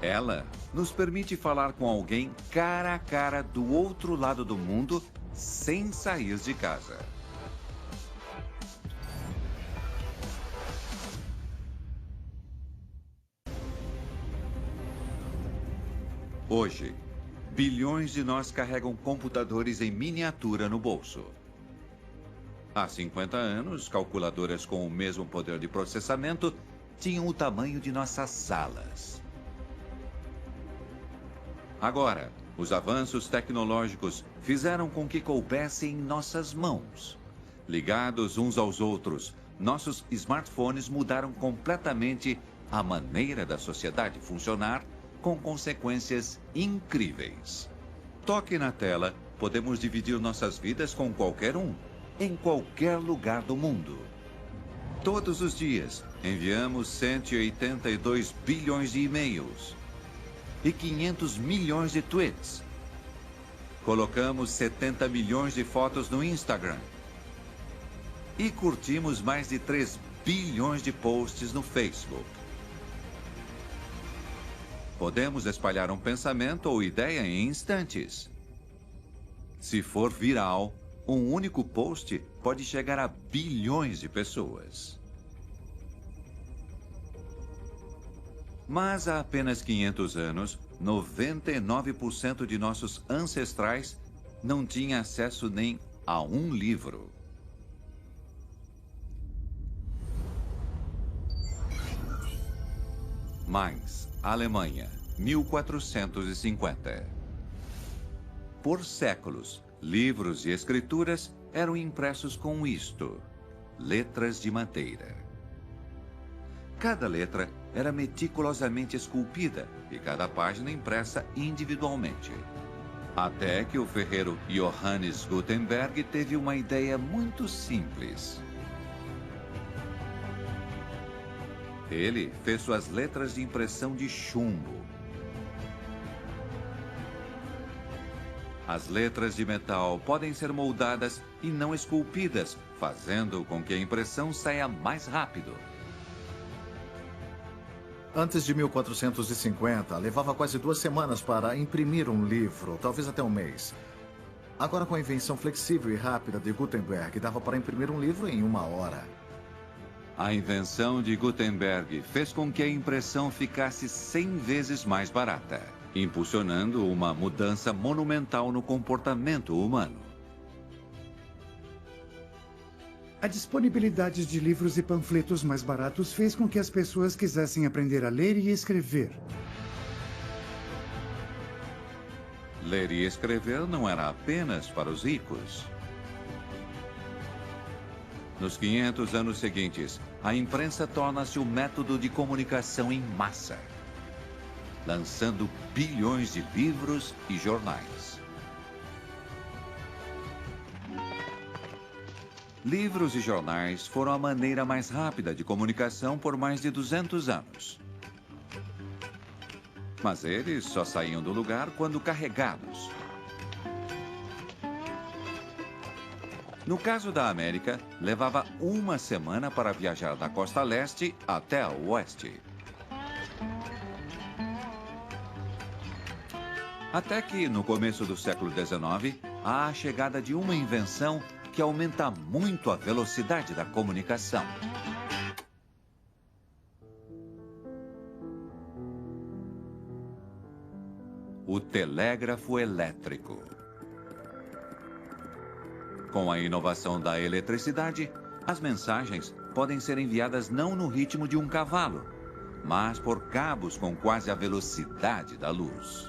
Ela nos permite falar com alguém cara a cara do outro lado do mundo sem sair de casa. Hoje, bilhões de nós carregam computadores em miniatura no bolso. Há 50 anos, calculadoras com o mesmo poder de processamento tinham o tamanho de nossas salas. Agora, os avanços tecnológicos fizeram com que coubessem em nossas mãos. Ligados uns aos outros, nossos smartphones mudaram completamente a maneira da sociedade funcionar, com consequências incríveis. Toque na tela, podemos dividir nossas vidas com qualquer um, em qualquer lugar do mundo. Todos os dias, enviamos 182 bilhões de e-mails e 500 milhões de tweets. Colocamos 70 milhões de fotos no Instagram e curtimos mais de 3 bilhões de posts no Facebook. Podemos espalhar um pensamento ou ideia em instantes. Se for viral, um único post pode chegar a bilhões de pessoas. Mas há apenas 500 anos, 99% de nossos ancestrais não tinha acesso nem a um livro. Mainz, Alemanha, 1450. Por séculos, livros e escrituras eram impressos com isto: letras de madeira. Cada letra era meticulosamente esculpida e cada página impressa individualmente. Até que o ferreiro Johannes Gutenberg teve uma ideia muito simples. Ele fez suas letras de impressão de chumbo. As letras de metal podem ser moldadas e não esculpidas, fazendo com que a impressão saia mais rápido. Antes de 1450, levava quase 2 semanas para imprimir um livro, talvez até um mês. Agora, com a invenção flexível e rápida de Gutenberg, dava para imprimir um livro em 1 hora. A invenção de Gutenberg fez com que a impressão ficasse 100 vezes mais barata, impulsionando uma mudança monumental no comportamento humano. A disponibilidade de livros e panfletos mais baratos fez com que as pessoas quisessem aprender a ler e escrever. Ler e escrever não era apenas para os ricos. Nos 500 anos seguintes, a imprensa torna-se o método de comunicação em massa, lançando bilhões de livros e jornais. Livros e jornais foram a maneira mais rápida de comunicação por mais de 200 anos. Mas eles só saíam do lugar quando carregados. No caso da América, levava uma semana para viajar da costa leste até a oeste. Até que, no começo do século XIX, há a chegada de uma invenção que aumenta muito a velocidade da comunicação. O telégrafo elétrico. Com a inovação da eletricidade, as mensagens podem ser enviadas não no ritmo de um cavalo, mas por cabos com quase a velocidade da luz.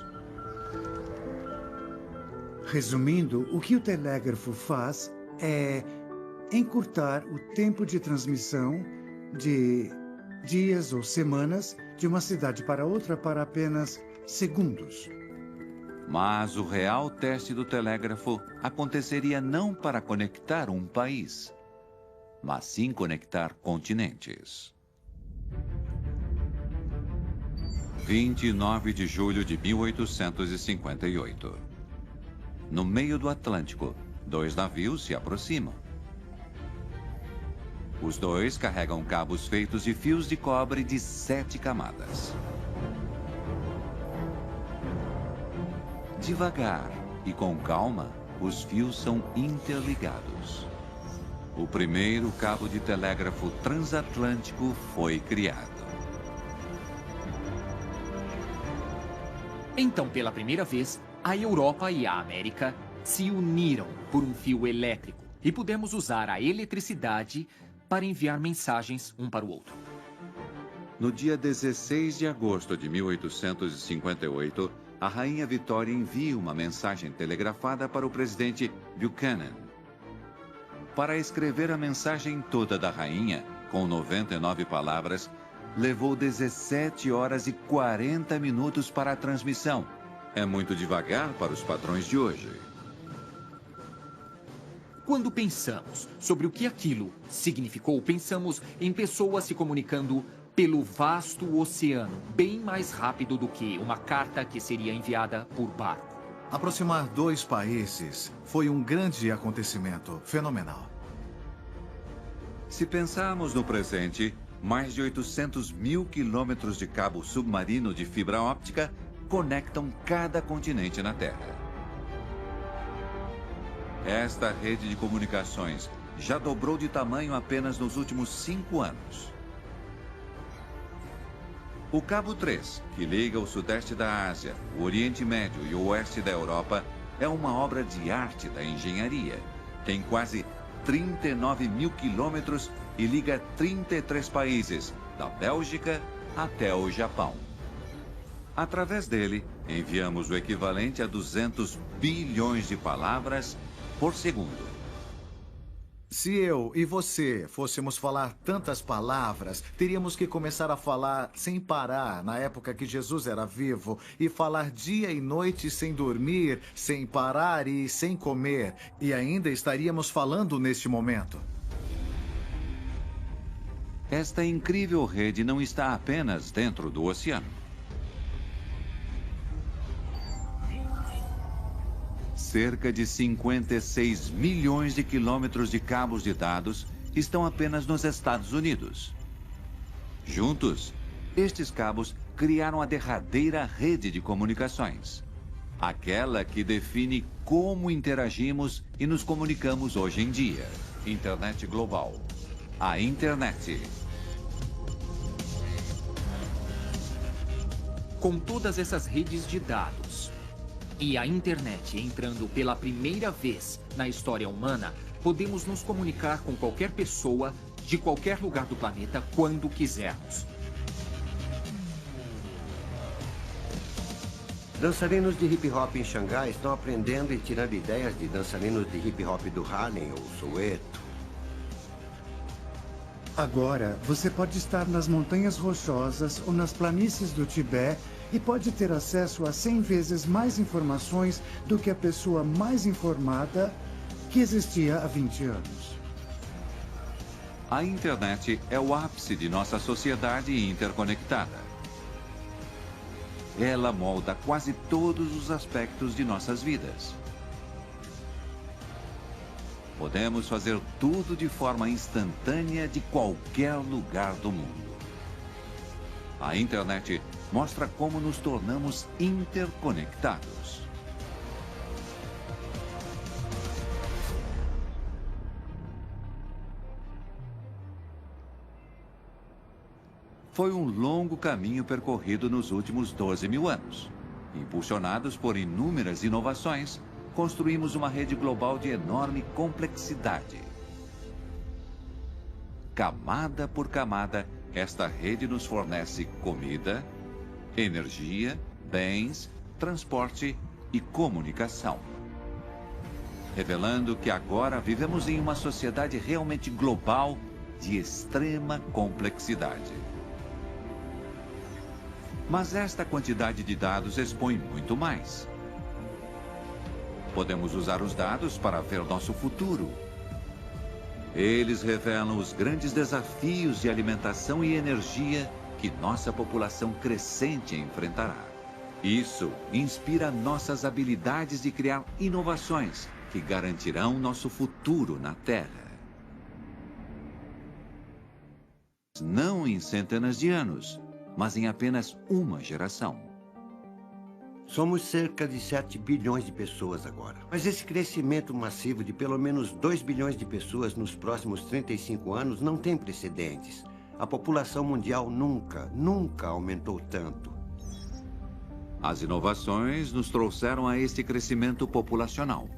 Resumindo, o que o telégrafo faz é encurtar o tempo de transmissão de dias ou semanas de uma cidade para outra para apenas segundos. Mas o real teste do telégrafo aconteceria não para conectar um país, mas sim conectar continentes. 29 de julho de 1858. No meio do Atlântico, 2 navios se aproximam. Os dois carregam cabos feitos de fios de cobre de 7 camadas. Devagar e com calma, os fios são interligados. O primeiro cabo de telégrafo transatlântico foi criado. Então, pela primeira vez, a Europa e a América se uniram por um fio elétrico e pudemos usar a eletricidade para enviar mensagens um para o outro. No dia 16 de agosto de 1858, a Rainha Vitória envia uma mensagem telegrafada para o presidente Buchanan. Para escrever a mensagem toda da rainha, com 99 palavras, levou 17 horas e 40 minutos para a transmissão. É muito devagar para os padrões de hoje. Quando pensamos sobre o que aquilo significou, pensamos em pessoas se comunicando pelo vasto oceano, bem mais rápido do que uma carta que seria enviada por barco. Aproximar 2 países foi um grande acontecimento, fenomenal. Se pensarmos no presente, mais de 800 mil quilômetros de cabo submarino de fibra óptica conectam cada continente na Terra. Esta rede de comunicações já dobrou de tamanho apenas nos últimos 5 anos. O Cabo 3, que liga o sudeste da Ásia, o Oriente Médio e o oeste da Europa, é uma obra de arte da engenharia. Tem quase 39 mil quilômetros e liga 33 países, da Bélgica até o Japão. Através dele, enviamos o equivalente a 200 bilhões de palavras por segundo. Se eu e você fôssemos falar tantas palavras, teríamos que começar a falar sem parar na época que Jesus era vivo e falar dia e noite sem dormir, sem parar e sem comer. E ainda estaríamos falando neste momento. Esta incrível rede não está apenas dentro do oceano. Cerca de 56 milhões de quilômetros de cabos de dados estão apenas nos Estados Unidos. Juntos, estes cabos criaram a derradeira rede de comunicações. Aquela que define como interagimos e nos comunicamos hoje em dia. Internet global. A internet. Com todas essas redes de dados e a internet entrando pela primeira vez na história humana, podemos nos comunicar com qualquer pessoa de qualquer lugar do planeta quando quisermos. Dançarinos de hip-hop em Xangai estão aprendendo e tirando ideias de dançarinos de hip-hop do Harlem ou Soweto. Agora, você pode estar nas montanhas rochosas ou nas planícies do Tibete e pode ter acesso a 100 vezes mais informações do que a pessoa mais informada que existia há 20 anos. A internet é o ápice de nossa sociedade interconectada. ela molda quase todos os aspectos de nossas vidas. Podemos fazer tudo de forma instantânea de qualquer lugar do mundo. A internet mostra como nos tornamos interconectados. Foi um longo caminho percorrido nos últimos 12 mil anos. Impulsionados por inúmeras inovações, construímos uma rede global de enorme complexidade. Camada por camada, esta rede nos fornece comida, energia, bens, transporte e comunicação. Revelando que agora vivemos em uma sociedade realmente global de extrema complexidade. Mas esta quantidade de dados expõe muito mais. Podemos usar os dados para ver nosso futuro. Eles revelam os grandes desafios de alimentação e energia que nossa população crescente enfrentará. Isso inspira nossas habilidades de criar inovações que garantirão nosso futuro na Terra. Não em centenas de anos, mas em apenas uma geração. Somos cerca de 7 bilhões de pessoas agora. Mas esse crescimento massivo de pelo menos 2 bilhões de pessoas nos próximos 35 anos não tem precedentes. A população mundial nunca aumentou tanto. As inovações nos trouxeram a este crescimento populacional.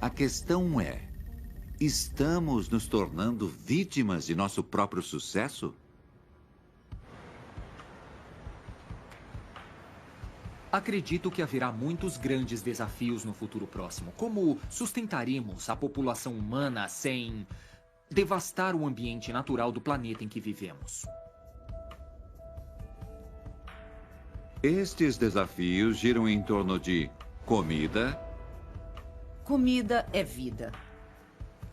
A questão é, estamos nos tornando vítimas de nosso próprio sucesso? Acredito que haverá muitos grandes desafios no futuro próximo. Como sustentaremos a população humana sem devastar o ambiente natural do planeta em que vivemos? Estes desafios giram em torno de comida. Comida é vida.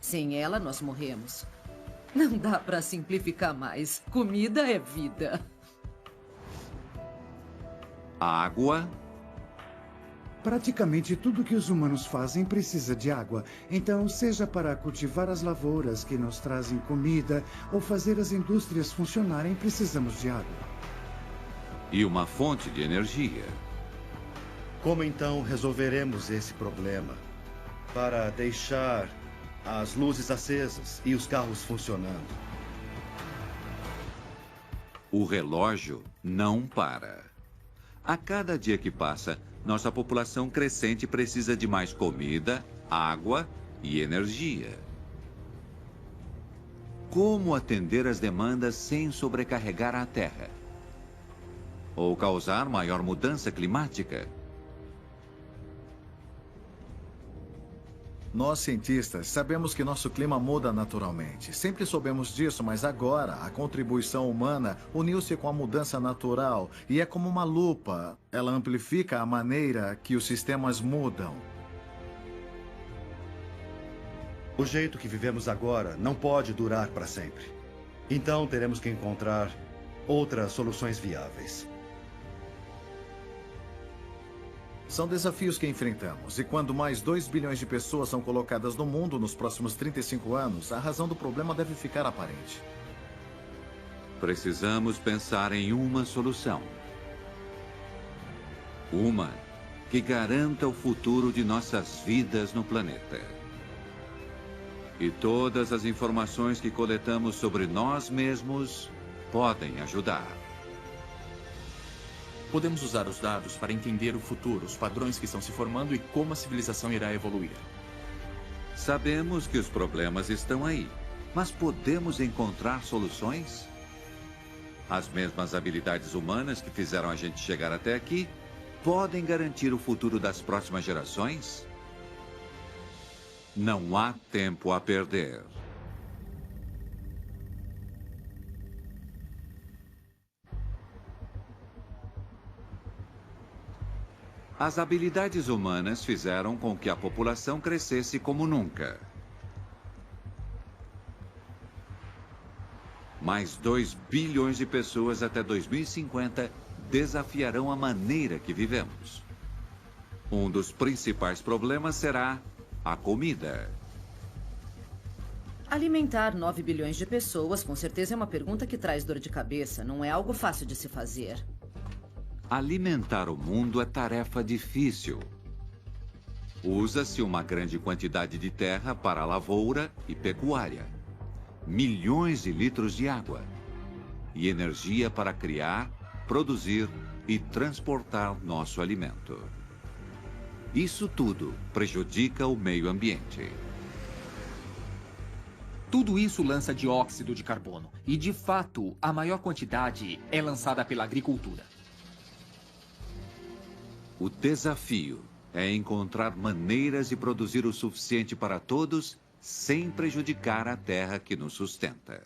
Sem ela, nós morremos. Não dá para simplificar mais. Comida é vida. Água. Praticamente tudo que os humanos fazem precisa de água. Então, seja para cultivar as lavouras que nos trazem comida ou fazer as indústrias funcionarem, precisamos de água. E uma fonte de energia. Como então resolveremos esse problema? Para deixar as luzes acesas e os carros funcionando. O relógio não para. A cada dia que passa, nossa população crescente precisa de mais comida, água e energia. Como atender as demandas sem sobrecarregar a Terra? Ou causar maior mudança climática? Nós, cientistas, sabemos que nosso clima muda naturalmente. Sempre soubemos disso, mas agora a contribuição humana uniu-se com a mudança natural e é como uma lupa. Ela amplifica a maneira que os sistemas mudam. O jeito que vivemos agora não pode durar para sempre. Então teremos que encontrar outras soluções viáveis. São desafios que enfrentamos, e quando mais 2 bilhões de pessoas são colocadas no mundo nos próximos 35 anos, a razão do problema deve ficar aparente. Precisamos pensar em uma solução. Uma que garanta o futuro de nossas vidas no planeta. E todas as informações que coletamos sobre nós mesmos podem ajudar. Podemos usar os dados para entender o futuro, os padrões que estão se formando e como a civilização irá evoluir. Sabemos que os problemas estão aí, mas podemos encontrar soluções? As mesmas habilidades humanas que fizeram a gente chegar até aqui podem garantir o futuro das próximas gerações? Não há tempo a perder. As habilidades humanas fizeram com que a população crescesse como nunca. Mais 2 bilhões de pessoas até 2050 desafiarão a maneira que vivemos. Um dos principais problemas será a comida. Alimentar 9 bilhões de pessoas com certeza é uma pergunta que traz dor de cabeça. Não é algo fácil de se fazer. Alimentar o mundo é tarefa difícil. Usa-se uma grande quantidade de terra para lavoura e pecuária, milhões de litros de água e energia para criar, produzir e transportar nosso alimento. Isso tudo prejudica o meio ambiente. Tudo isso lança dióxido de carbono. E, de fato, a maior quantidade é lançada pela agricultura. O desafio é encontrar maneiras de produzir o suficiente para todos sem prejudicar a terra que nos sustenta.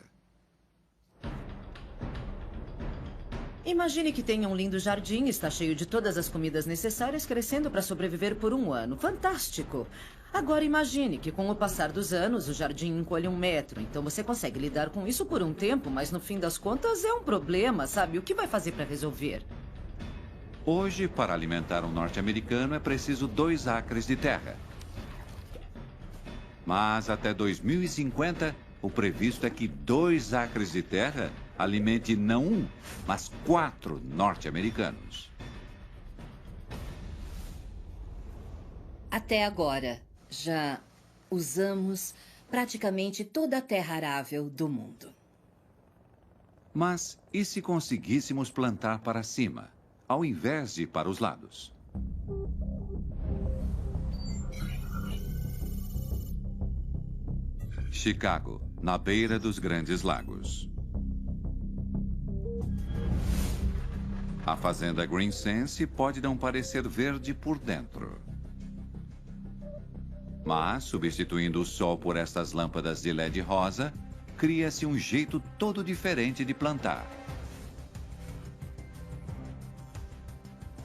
Imagine que tenha um lindo jardim, está cheio de todas as comidas necessárias, crescendo para sobreviver por um ano. Fantástico! Agora imagine que com o passar dos anos, o jardim encolhe 1 metro. Então você consegue lidar com isso por um tempo, mas no fim das contas é um problema, sabe? O que vai fazer para resolver? Hoje, para alimentar um norte-americano, é preciso 2 acres de terra. Mas até 2050, o previsto é que 2 acres de terra alimente não 1, mas 4 norte-americanos. Até agora, já usamos praticamente toda a terra arável do mundo. Mas e se conseguíssemos plantar para cima, ao invés de para os lados? Chicago, na beira dos Grandes Lagos. A fazenda Green Sense pode não parecer verde por dentro. Mas, substituindo o sol por estas lâmpadas de LED rosa, cria-se um jeito todo diferente de plantar.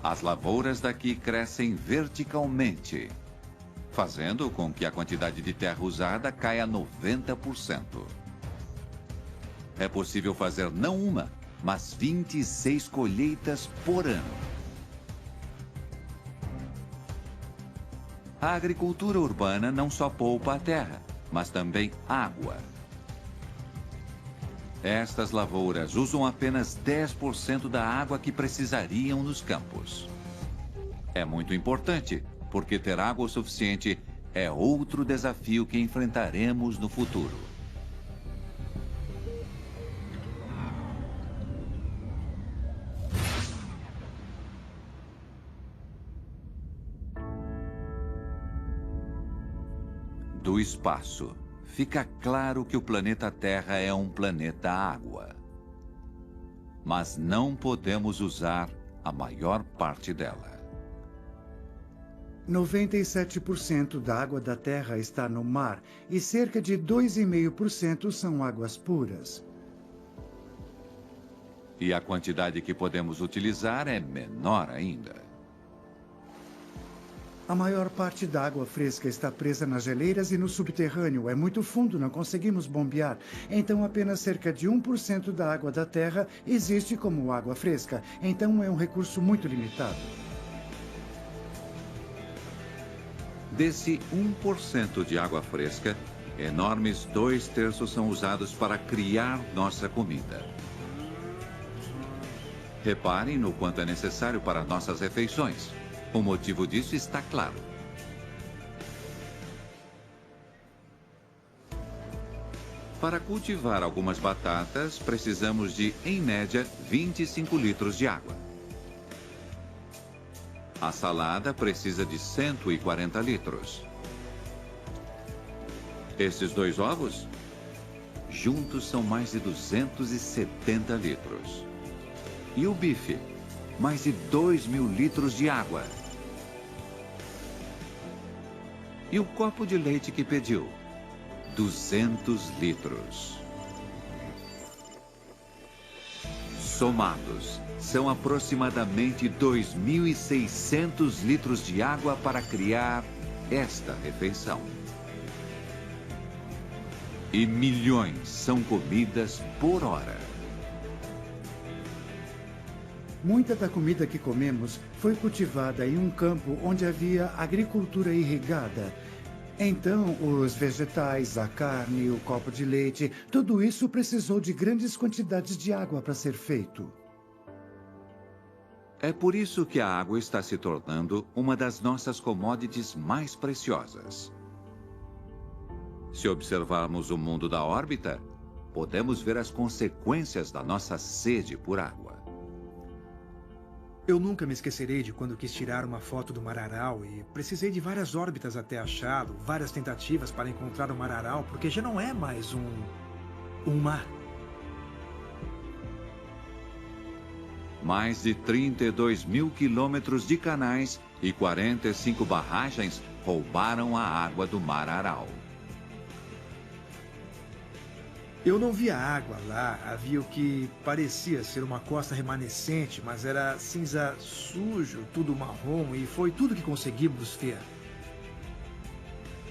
As lavouras daqui crescem verticalmente, fazendo com que a quantidade de terra usada caia 90%. É possível fazer não uma, mas 26 colheitas por ano. A agricultura urbana não só poupa a terra, mas também água. Estas lavouras usam apenas 10% da água que precisariam nos campos. É muito importante, porque ter água o suficiente é outro desafio que enfrentaremos no futuro. Do espaço, fica claro que o planeta Terra é um planeta água. Mas não podemos usar a maior parte dela. 97% da água da Terra está no mar e cerca de 2,5% são águas puras. E a quantidade que podemos utilizar é menor ainda. A maior parte da água fresca está presa nas geleiras e no subterrâneo. É muito fundo, não conseguimos bombear. Então, apenas cerca de 1% da água da Terra existe como água fresca. Então, é um recurso muito limitado. Desse 1% de água fresca, enormes 2/3 são usados para criar nossa comida. Reparem no quanto é necessário para nossas refeições. O motivo disso está claro. Para cultivar algumas batatas, precisamos de, em média, 25 litros de água. A salada precisa de 140 litros. Esses 2 ovos, juntos são mais de 270 litros. E o bife, mais de 2.000 litros de água. E o copo de leite que pediu, 200 litros. Somados, são aproximadamente 2.600 litros de água para criar esta refeição. E milhões são comidas por hora. Muita da comida que comemos foi cultivada em um campo onde havia agricultura irrigada. Então, os vegetais, a carne, o copo de leite, tudo isso precisou de grandes quantidades de água para ser feito. É por isso que a água está se tornando uma das nossas commodities mais preciosas. Se observarmos o mundo da órbita, podemos ver as consequências da nossa sede por água. Eu nunca me esquecerei de quando quis tirar uma foto do Mar Aral e precisei de várias órbitas até achá-lo, várias tentativas para encontrar o Mar Aral, porque já não é mais um mar. Mais de 32 mil quilômetros de canais e 45 barragens roubaram a água do Mar Aral. Eu não via água lá, havia o que parecia ser uma costa remanescente, mas era cinza sujo, tudo marrom, e foi tudo que conseguimos ver.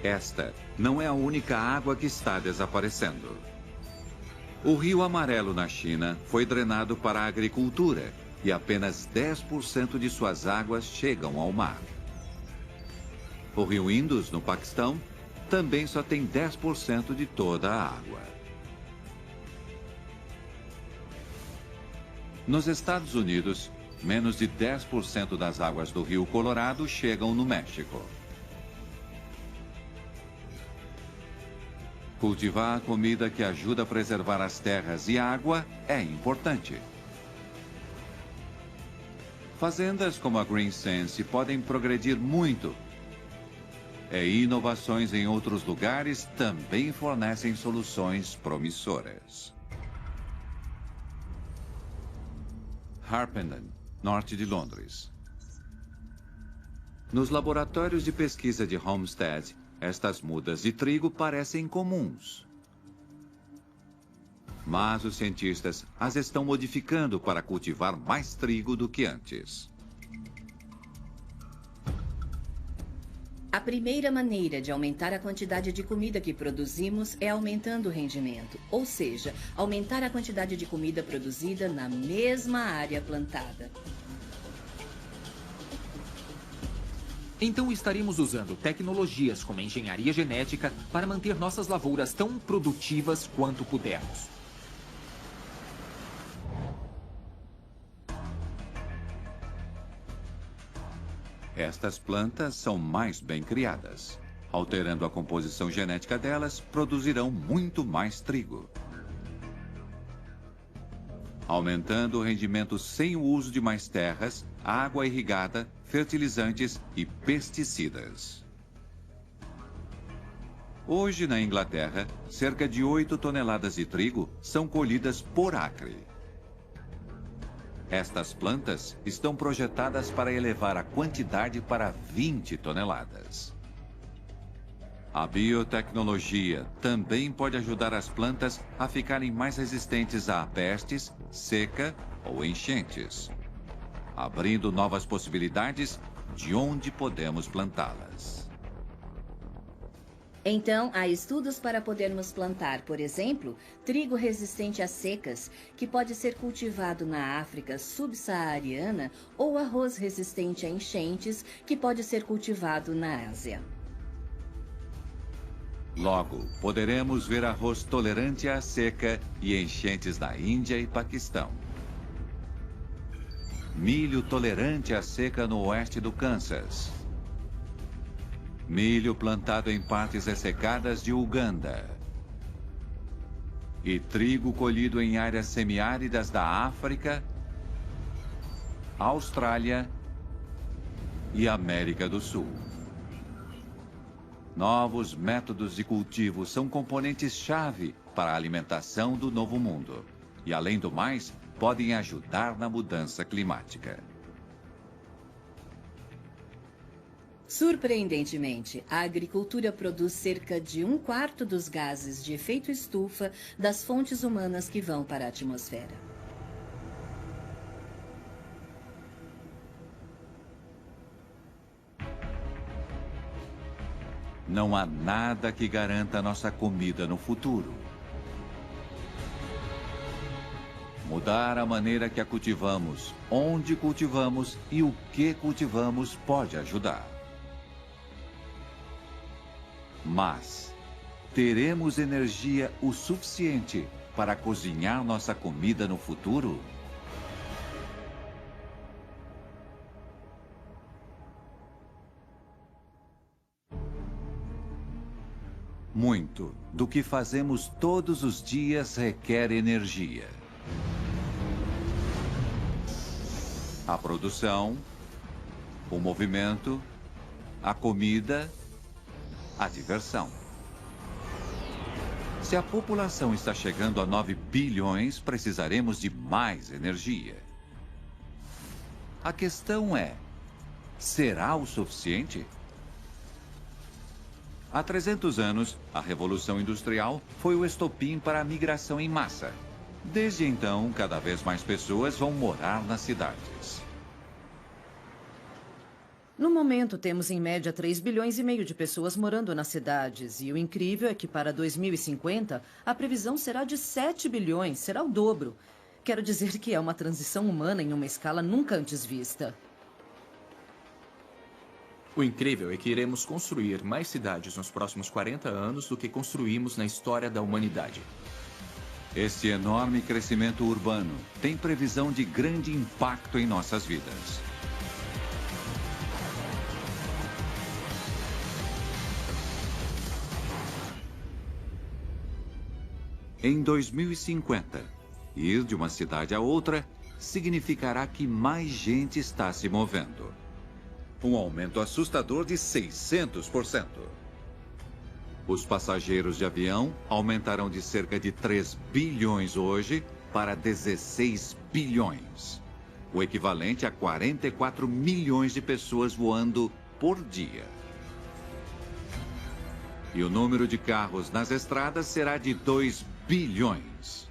Esta não é a única água que está desaparecendo. O Rio Amarelo na China foi drenado para a agricultura e apenas 10% de suas águas chegam ao mar. O Rio Indus, no Paquistão, também só tem 10% de toda a água. Nos Estados Unidos, menos de 10% das águas do Rio Colorado chegam no México. Cultivar a comida que ajuda a preservar as terras e a água é importante. Fazendas como a Green Sense podem progredir muito. E inovações em outros lugares também fornecem soluções promissoras. Harpenden, norte de Londres. Nos laboratórios de pesquisa de Homestead, estas mudas de trigo parecem comuns. Mas os cientistas as estão modificando para cultivar mais trigo do que antes. A primeira maneira de aumentar a quantidade de comida que produzimos é aumentando o rendimento, ou seja, aumentar a quantidade de comida produzida na mesma área plantada. Então estaremos usando tecnologias como a engenharia genética para manter nossas lavouras tão produtivas quanto pudermos. Estas plantas são mais bem criadas. Alterando a composição genética delas, produzirão muito mais trigo. Aumentando o rendimento sem o uso de mais terras, água irrigada, fertilizantes e pesticidas. Hoje, na Inglaterra, cerca de 8 toneladas de trigo são colhidas por acre. Estas plantas estão projetadas para elevar a quantidade para 20 toneladas. A biotecnologia também pode ajudar as plantas a ficarem mais resistentes a pestes, seca ou enchentes, abrindo novas possibilidades de onde podemos plantá-las. Então, há estudos para podermos plantar, por exemplo, trigo resistente a secas, que pode ser cultivado na África subsaariana, ou arroz resistente a enchentes, que pode ser cultivado na Ásia. Logo, poderemos ver arroz tolerante à seca e enchentes na Índia e Paquistão. Milho tolerante à seca no oeste do Kansas. Milho plantado em partes ressecadas de Uganda. E trigo colhido em áreas semiáridas da África, Austrália e América do Sul. Novos métodos de cultivo são componentes-chave para a alimentação do novo mundo. E, além do mais, podem ajudar na mudança climática. Surpreendentemente, a agricultura produz cerca de 1/4 dos gases de efeito estufa das fontes humanas que vão para a atmosfera. Não há nada que garanta nossa comida no futuro. Mudar a maneira que a cultivamos, onde cultivamos e o que cultivamos pode ajudar. Mas teremos energia o suficiente para cozinhar nossa comida no futuro? Muito do que fazemos todos os dias requer energia. A produção, o movimento, a comida, a diversão. Se a população está chegando a 9 bilhões, precisaremos de mais energia. A questão é, será o suficiente? Há 300 anos, a Revolução Industrial foi o estopim para a migração em massa. Desde então, cada vez mais pessoas vão morar nas cidades. No momento, temos em média 3,5 bilhões de pessoas morando nas cidades. E o incrível é que para 2050, a previsão será de 7 bilhões, será o dobro. Quero dizer que é uma transição humana em uma escala nunca antes vista. O incrível é que iremos construir mais cidades nos próximos 40 anos do que construímos na história da humanidade. Esse enorme crescimento urbano tem previsão de grande impacto em nossas vidas. Em 2050, ir de uma cidade a outra significará que mais gente está se movendo. Um aumento assustador de 600%. Os passageiros de avião aumentarão de cerca de 3 bilhões hoje para 16 bilhões. O equivalente a 44 milhões de pessoas voando por dia. E o número de carros nas estradas será de 2 bilhões.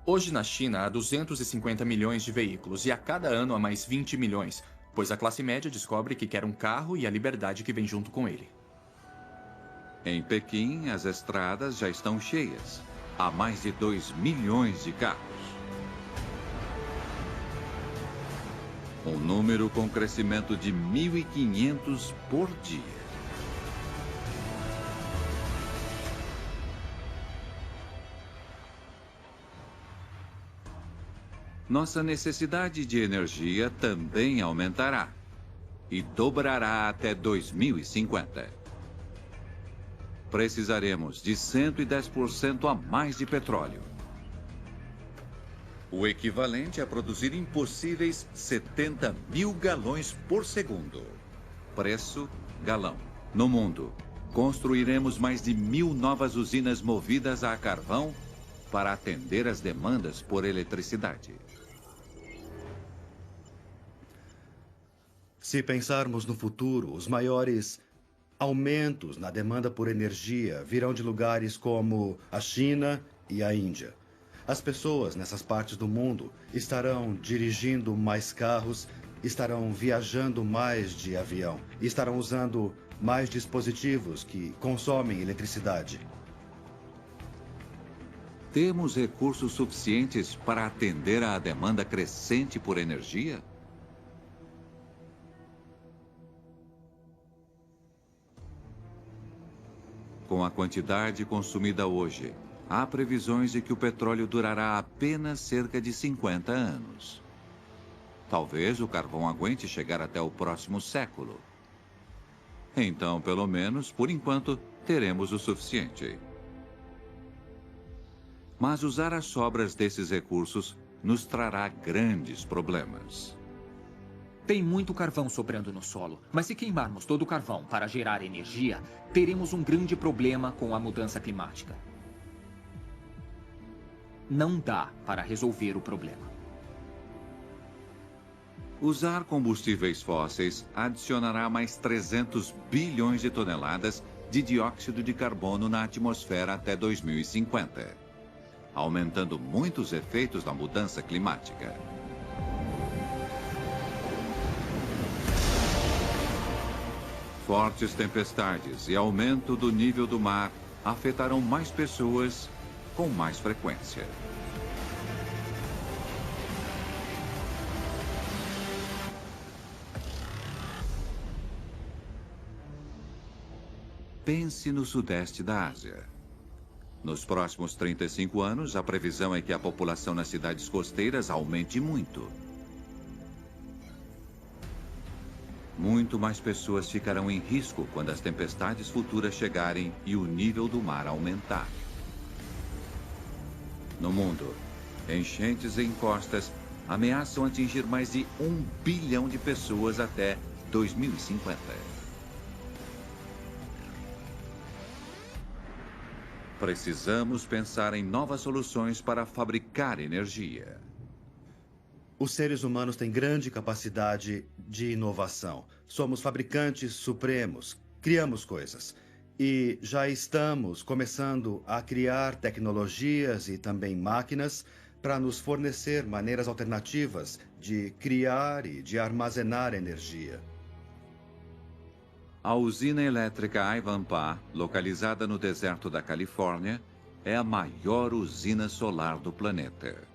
Hoje na China há 250 milhões de veículos e a cada ano há mais 20 milhões, pois a classe média descobre que quer um carro e a liberdade que vem junto com ele. Em Pequim, as estradas já estão cheias. Há mais de 2 milhões de carros. Um número com crescimento de 1.500 por dia. Nossa necessidade de energia também aumentará e dobrará até 2050. Precisaremos de 110% a mais de petróleo. O equivalente a produzir impossíveis 70 mil galões por segundo. Preço, galão. No mundo, construiremos mais de 1.000 novas usinas movidas a carvão para atender às demandas por eletricidade. Se pensarmos no futuro, os maiores aumentos na demanda por energia virão de lugares como a China e a Índia. As pessoas nessas partes do mundo estarão dirigindo mais carros, estarão viajando mais de avião e estarão usando mais dispositivos que consomem eletricidade. Temos recursos suficientes para atender à demanda crescente por energia? Com a quantidade consumida hoje, há previsões de que o petróleo durará apenas cerca de 50 anos. Talvez o carvão aguente chegar até o próximo século. Então, pelo menos, por enquanto, teremos o suficiente. Mas usar as sobras desses recursos nos trará grandes problemas. Tem muito carvão sobrando no solo, mas se queimarmos todo o carvão para gerar energia, teremos um grande problema com a mudança climática. Não dá para resolver o problema. Usar combustíveis fósseis adicionará mais 300 bilhões de toneladas de dióxido de carbono na atmosfera até 2050, aumentando muito os efeitos da mudança climática. Fortes tempestades e aumento do nível do mar afetarão mais pessoas com mais frequência. Pense no sudeste da Ásia. Nos próximos 35 anos, a previsão é que a população nas cidades costeiras aumente muito. Muito mais pessoas ficarão em risco quando as tempestades futuras chegarem e o nível do mar aumentar. No mundo, enchentes em costas ameaçam atingir mais de 1 bilhão de pessoas até 2050. Precisamos pensar em novas soluções para fabricar energia. Os seres humanos têm grande capacidade de inovação. Somos fabricantes supremos, criamos coisas. E já estamos começando a criar tecnologias e também máquinas para nos fornecer maneiras alternativas de criar e de armazenar energia. A usina elétrica Ivanpah, localizada no deserto da Califórnia, é a maior usina solar do planeta.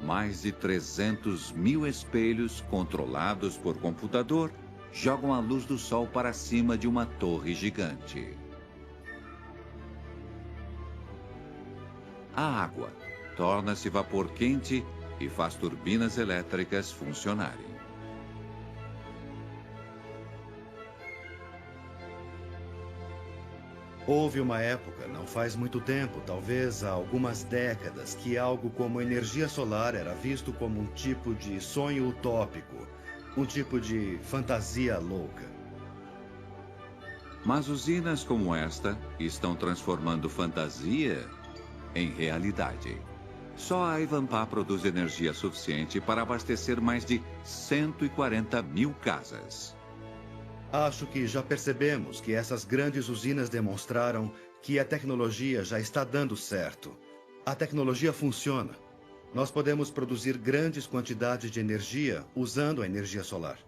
Mais de 300 mil espelhos, controlados por computador, jogam a luz do sol para cima de uma torre gigante. A água torna-se vapor quente e faz turbinas elétricas funcionarem. Houve uma época, não faz muito tempo, talvez há algumas décadas, que algo como energia solar era visto como um tipo de sonho utópico, um tipo de fantasia louca. Mas usinas como esta estão transformando fantasia em realidade. Só a Ivanpah produz energia suficiente para abastecer mais de 140 mil casas. Acho que já percebemos que essas grandes usinas demonstraram que a tecnologia já está dando certo. A tecnologia funciona. Nós podemos produzir grandes quantidades de energia usando a energia solar.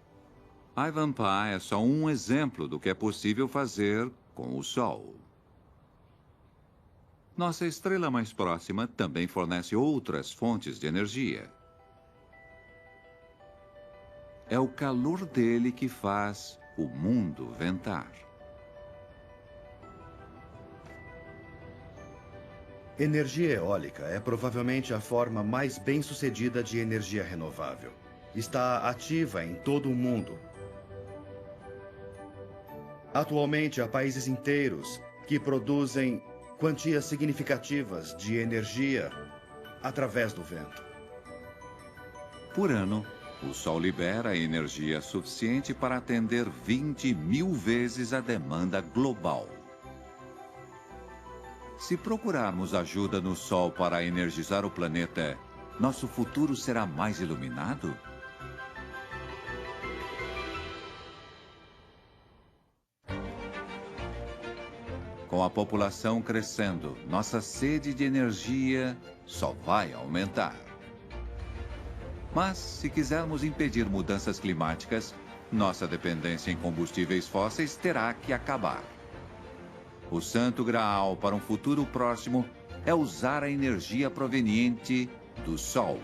Ivanpah é só um exemplo do que é possível fazer com o Sol. Nossa estrela mais próxima também fornece outras fontes de energia. É o calor dele que faz o mundo ventar. Energia eólica é provavelmente a forma mais bem-sucedida de energia renovável. Está ativa em todo o mundo. Atualmente, há países inteiros que produzem quantias significativas de energia através do vento. Por ano, o Sol libera energia suficiente para atender 20 mil vezes a demanda global. Se procurarmos ajuda no Sol para energizar o planeta, nosso futuro será mais iluminado? Com a população crescendo, nossa sede de energia só vai aumentar. Mas, se quisermos impedir mudanças climáticas, nossa dependência em combustíveis fósseis terá que acabar. O santo graal para um futuro próximo é usar a energia proveniente do Sol.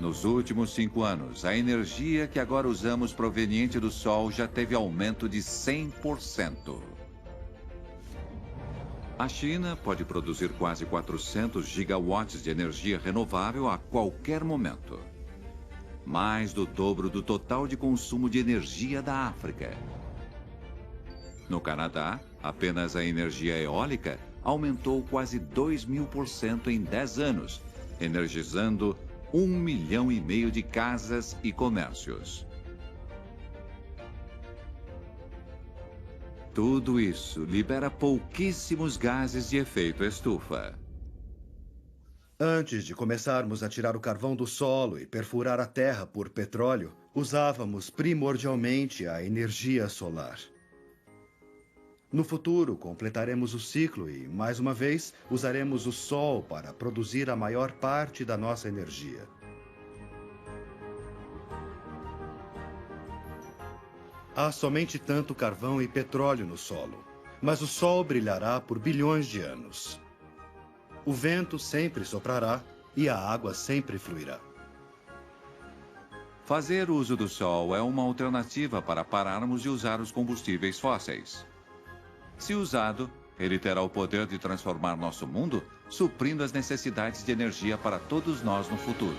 Nos últimos 5 anos, a energia que agora usamos proveniente do Sol já teve aumento de 100%. A China pode produzir quase 400 gigawatts de energia renovável a qualquer momento. Mais do dobro do total de consumo de energia da África. No Canadá, apenas a energia eólica aumentou quase 2.000% em 10 anos, energizando 1,5 milhão de casas e comércios. Tudo isso libera pouquíssimos gases de efeito estufa. Antes de começarmos a tirar o carvão do solo e perfurar a terra por petróleo, usávamos primordialmente a energia solar. No futuro, completaremos o ciclo e, mais uma vez, usaremos o Sol para produzir a maior parte da nossa energia. Há somente tanto carvão e petróleo no solo, mas o Sol brilhará por bilhões de anos. O vento sempre soprará e a água sempre fluirá. Fazer uso do Sol é uma alternativa para pararmos de usar os combustíveis fósseis. Se usado, ele terá o poder de transformar nosso mundo, suprindo as necessidades de energia para todos nós no futuro.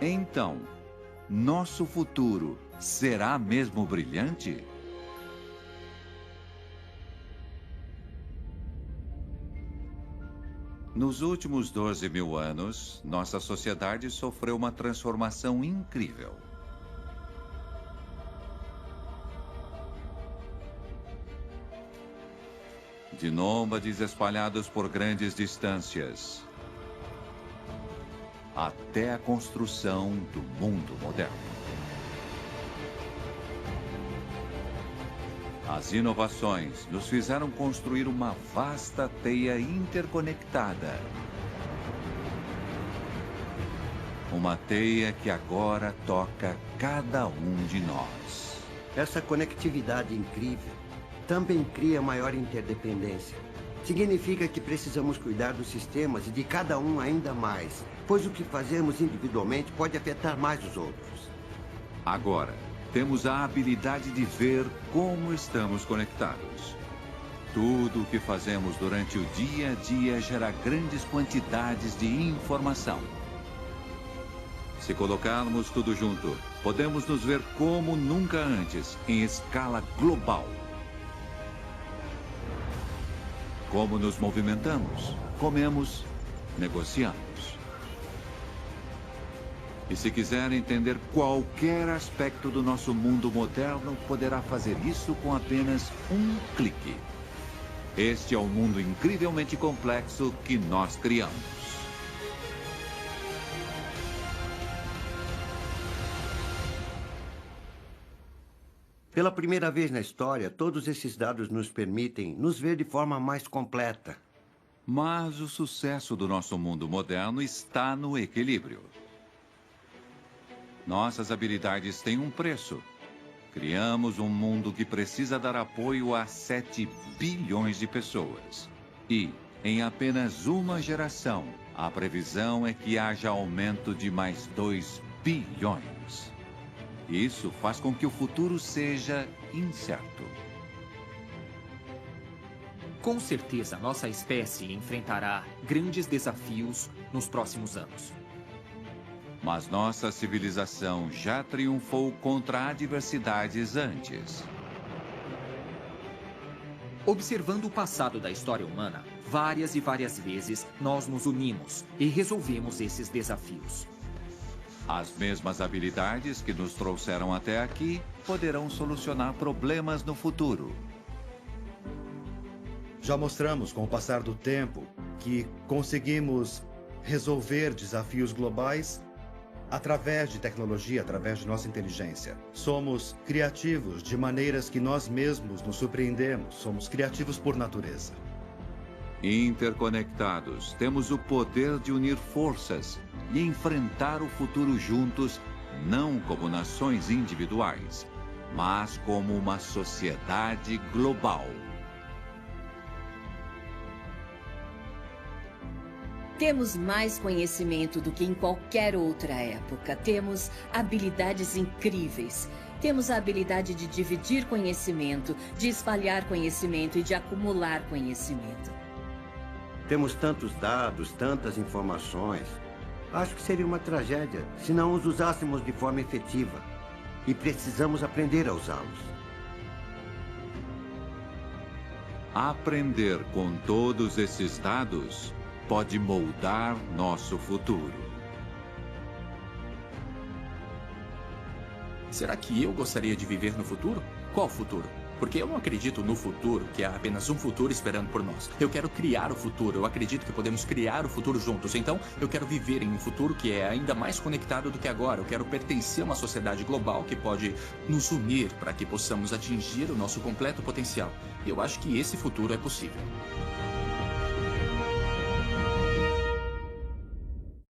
Então, nosso futuro será mesmo brilhante? Nos últimos 12.000 anos, nossa sociedade sofreu uma transformação incrível. De nômades espalhados por grandes distâncias, até a construção do mundo moderno. As inovações nos fizeram construir uma vasta teia interconectada. Uma teia que agora toca cada um de nós. Essa conectividade incrível também cria maior interdependência. Significa que precisamos cuidar dos sistemas e de cada um ainda mais, pois o que fazemos individualmente pode afetar mais os outros. Agora, temos a habilidade de ver como estamos conectados. Tudo o que fazemos durante o dia a dia gera grandes quantidades de informação. Se colocarmos tudo junto, podemos nos ver como nunca antes, em escala global. Como nos movimentamos, comemos, negociamos. E se quiser entender qualquer aspecto do nosso mundo moderno, poderá fazer isso com apenas um clique. Este é o mundo incrivelmente complexo que nós criamos. Pela primeira vez na história, todos esses dados nos permitem nos ver de forma mais completa. Mas o sucesso do nosso mundo moderno está no equilíbrio. Nossas habilidades têm um preço. Criamos um mundo que precisa dar apoio a 7 bilhões de pessoas. E, em apenas uma geração, a previsão é que haja aumento de mais 2 bilhões. Isso faz com que o futuro seja incerto. Com certeza, nossa espécie enfrentará grandes desafios nos próximos anos. Mas nossa civilização já triunfou contra adversidades antes. Observando o passado da história humana, várias e várias vezes nós nos unimos e resolvemos esses desafios. As mesmas habilidades que nos trouxeram até aqui poderão solucionar problemas no futuro. Já mostramos, com o passar do tempo, que conseguimos resolver desafios globais através de tecnologia, através de nossa inteligência. Somos criativos de maneiras que nós mesmos nos surpreendemos. Somos criativos por natureza. Interconectados, temos o poder de unir forças e enfrentar o futuro juntos, não como nações individuais, mas como uma sociedade global. Temos mais conhecimento do que em qualquer outra época. Temos habilidades incríveis. Temos a habilidade de dividir conhecimento, de espalhar conhecimento e de acumular conhecimento. Temos tantos dados, tantas informações. Acho que seria uma tragédia se não os usássemos de forma efetiva. E precisamos aprender a usá-los. Aprender com todos esses dados pode moldar nosso futuro. Será que eu gostaria de viver no futuro? Qual futuro? Porque eu não acredito no futuro, que há apenas um futuro esperando por nós. Eu quero criar o futuro. Eu acredito que podemos criar o futuro juntos. Então, eu quero viver em um futuro que é ainda mais conectado do que agora. Eu quero pertencer a uma sociedade global que pode nos unir para que possamos atingir o nosso completo potencial. E eu acho que esse futuro é possível.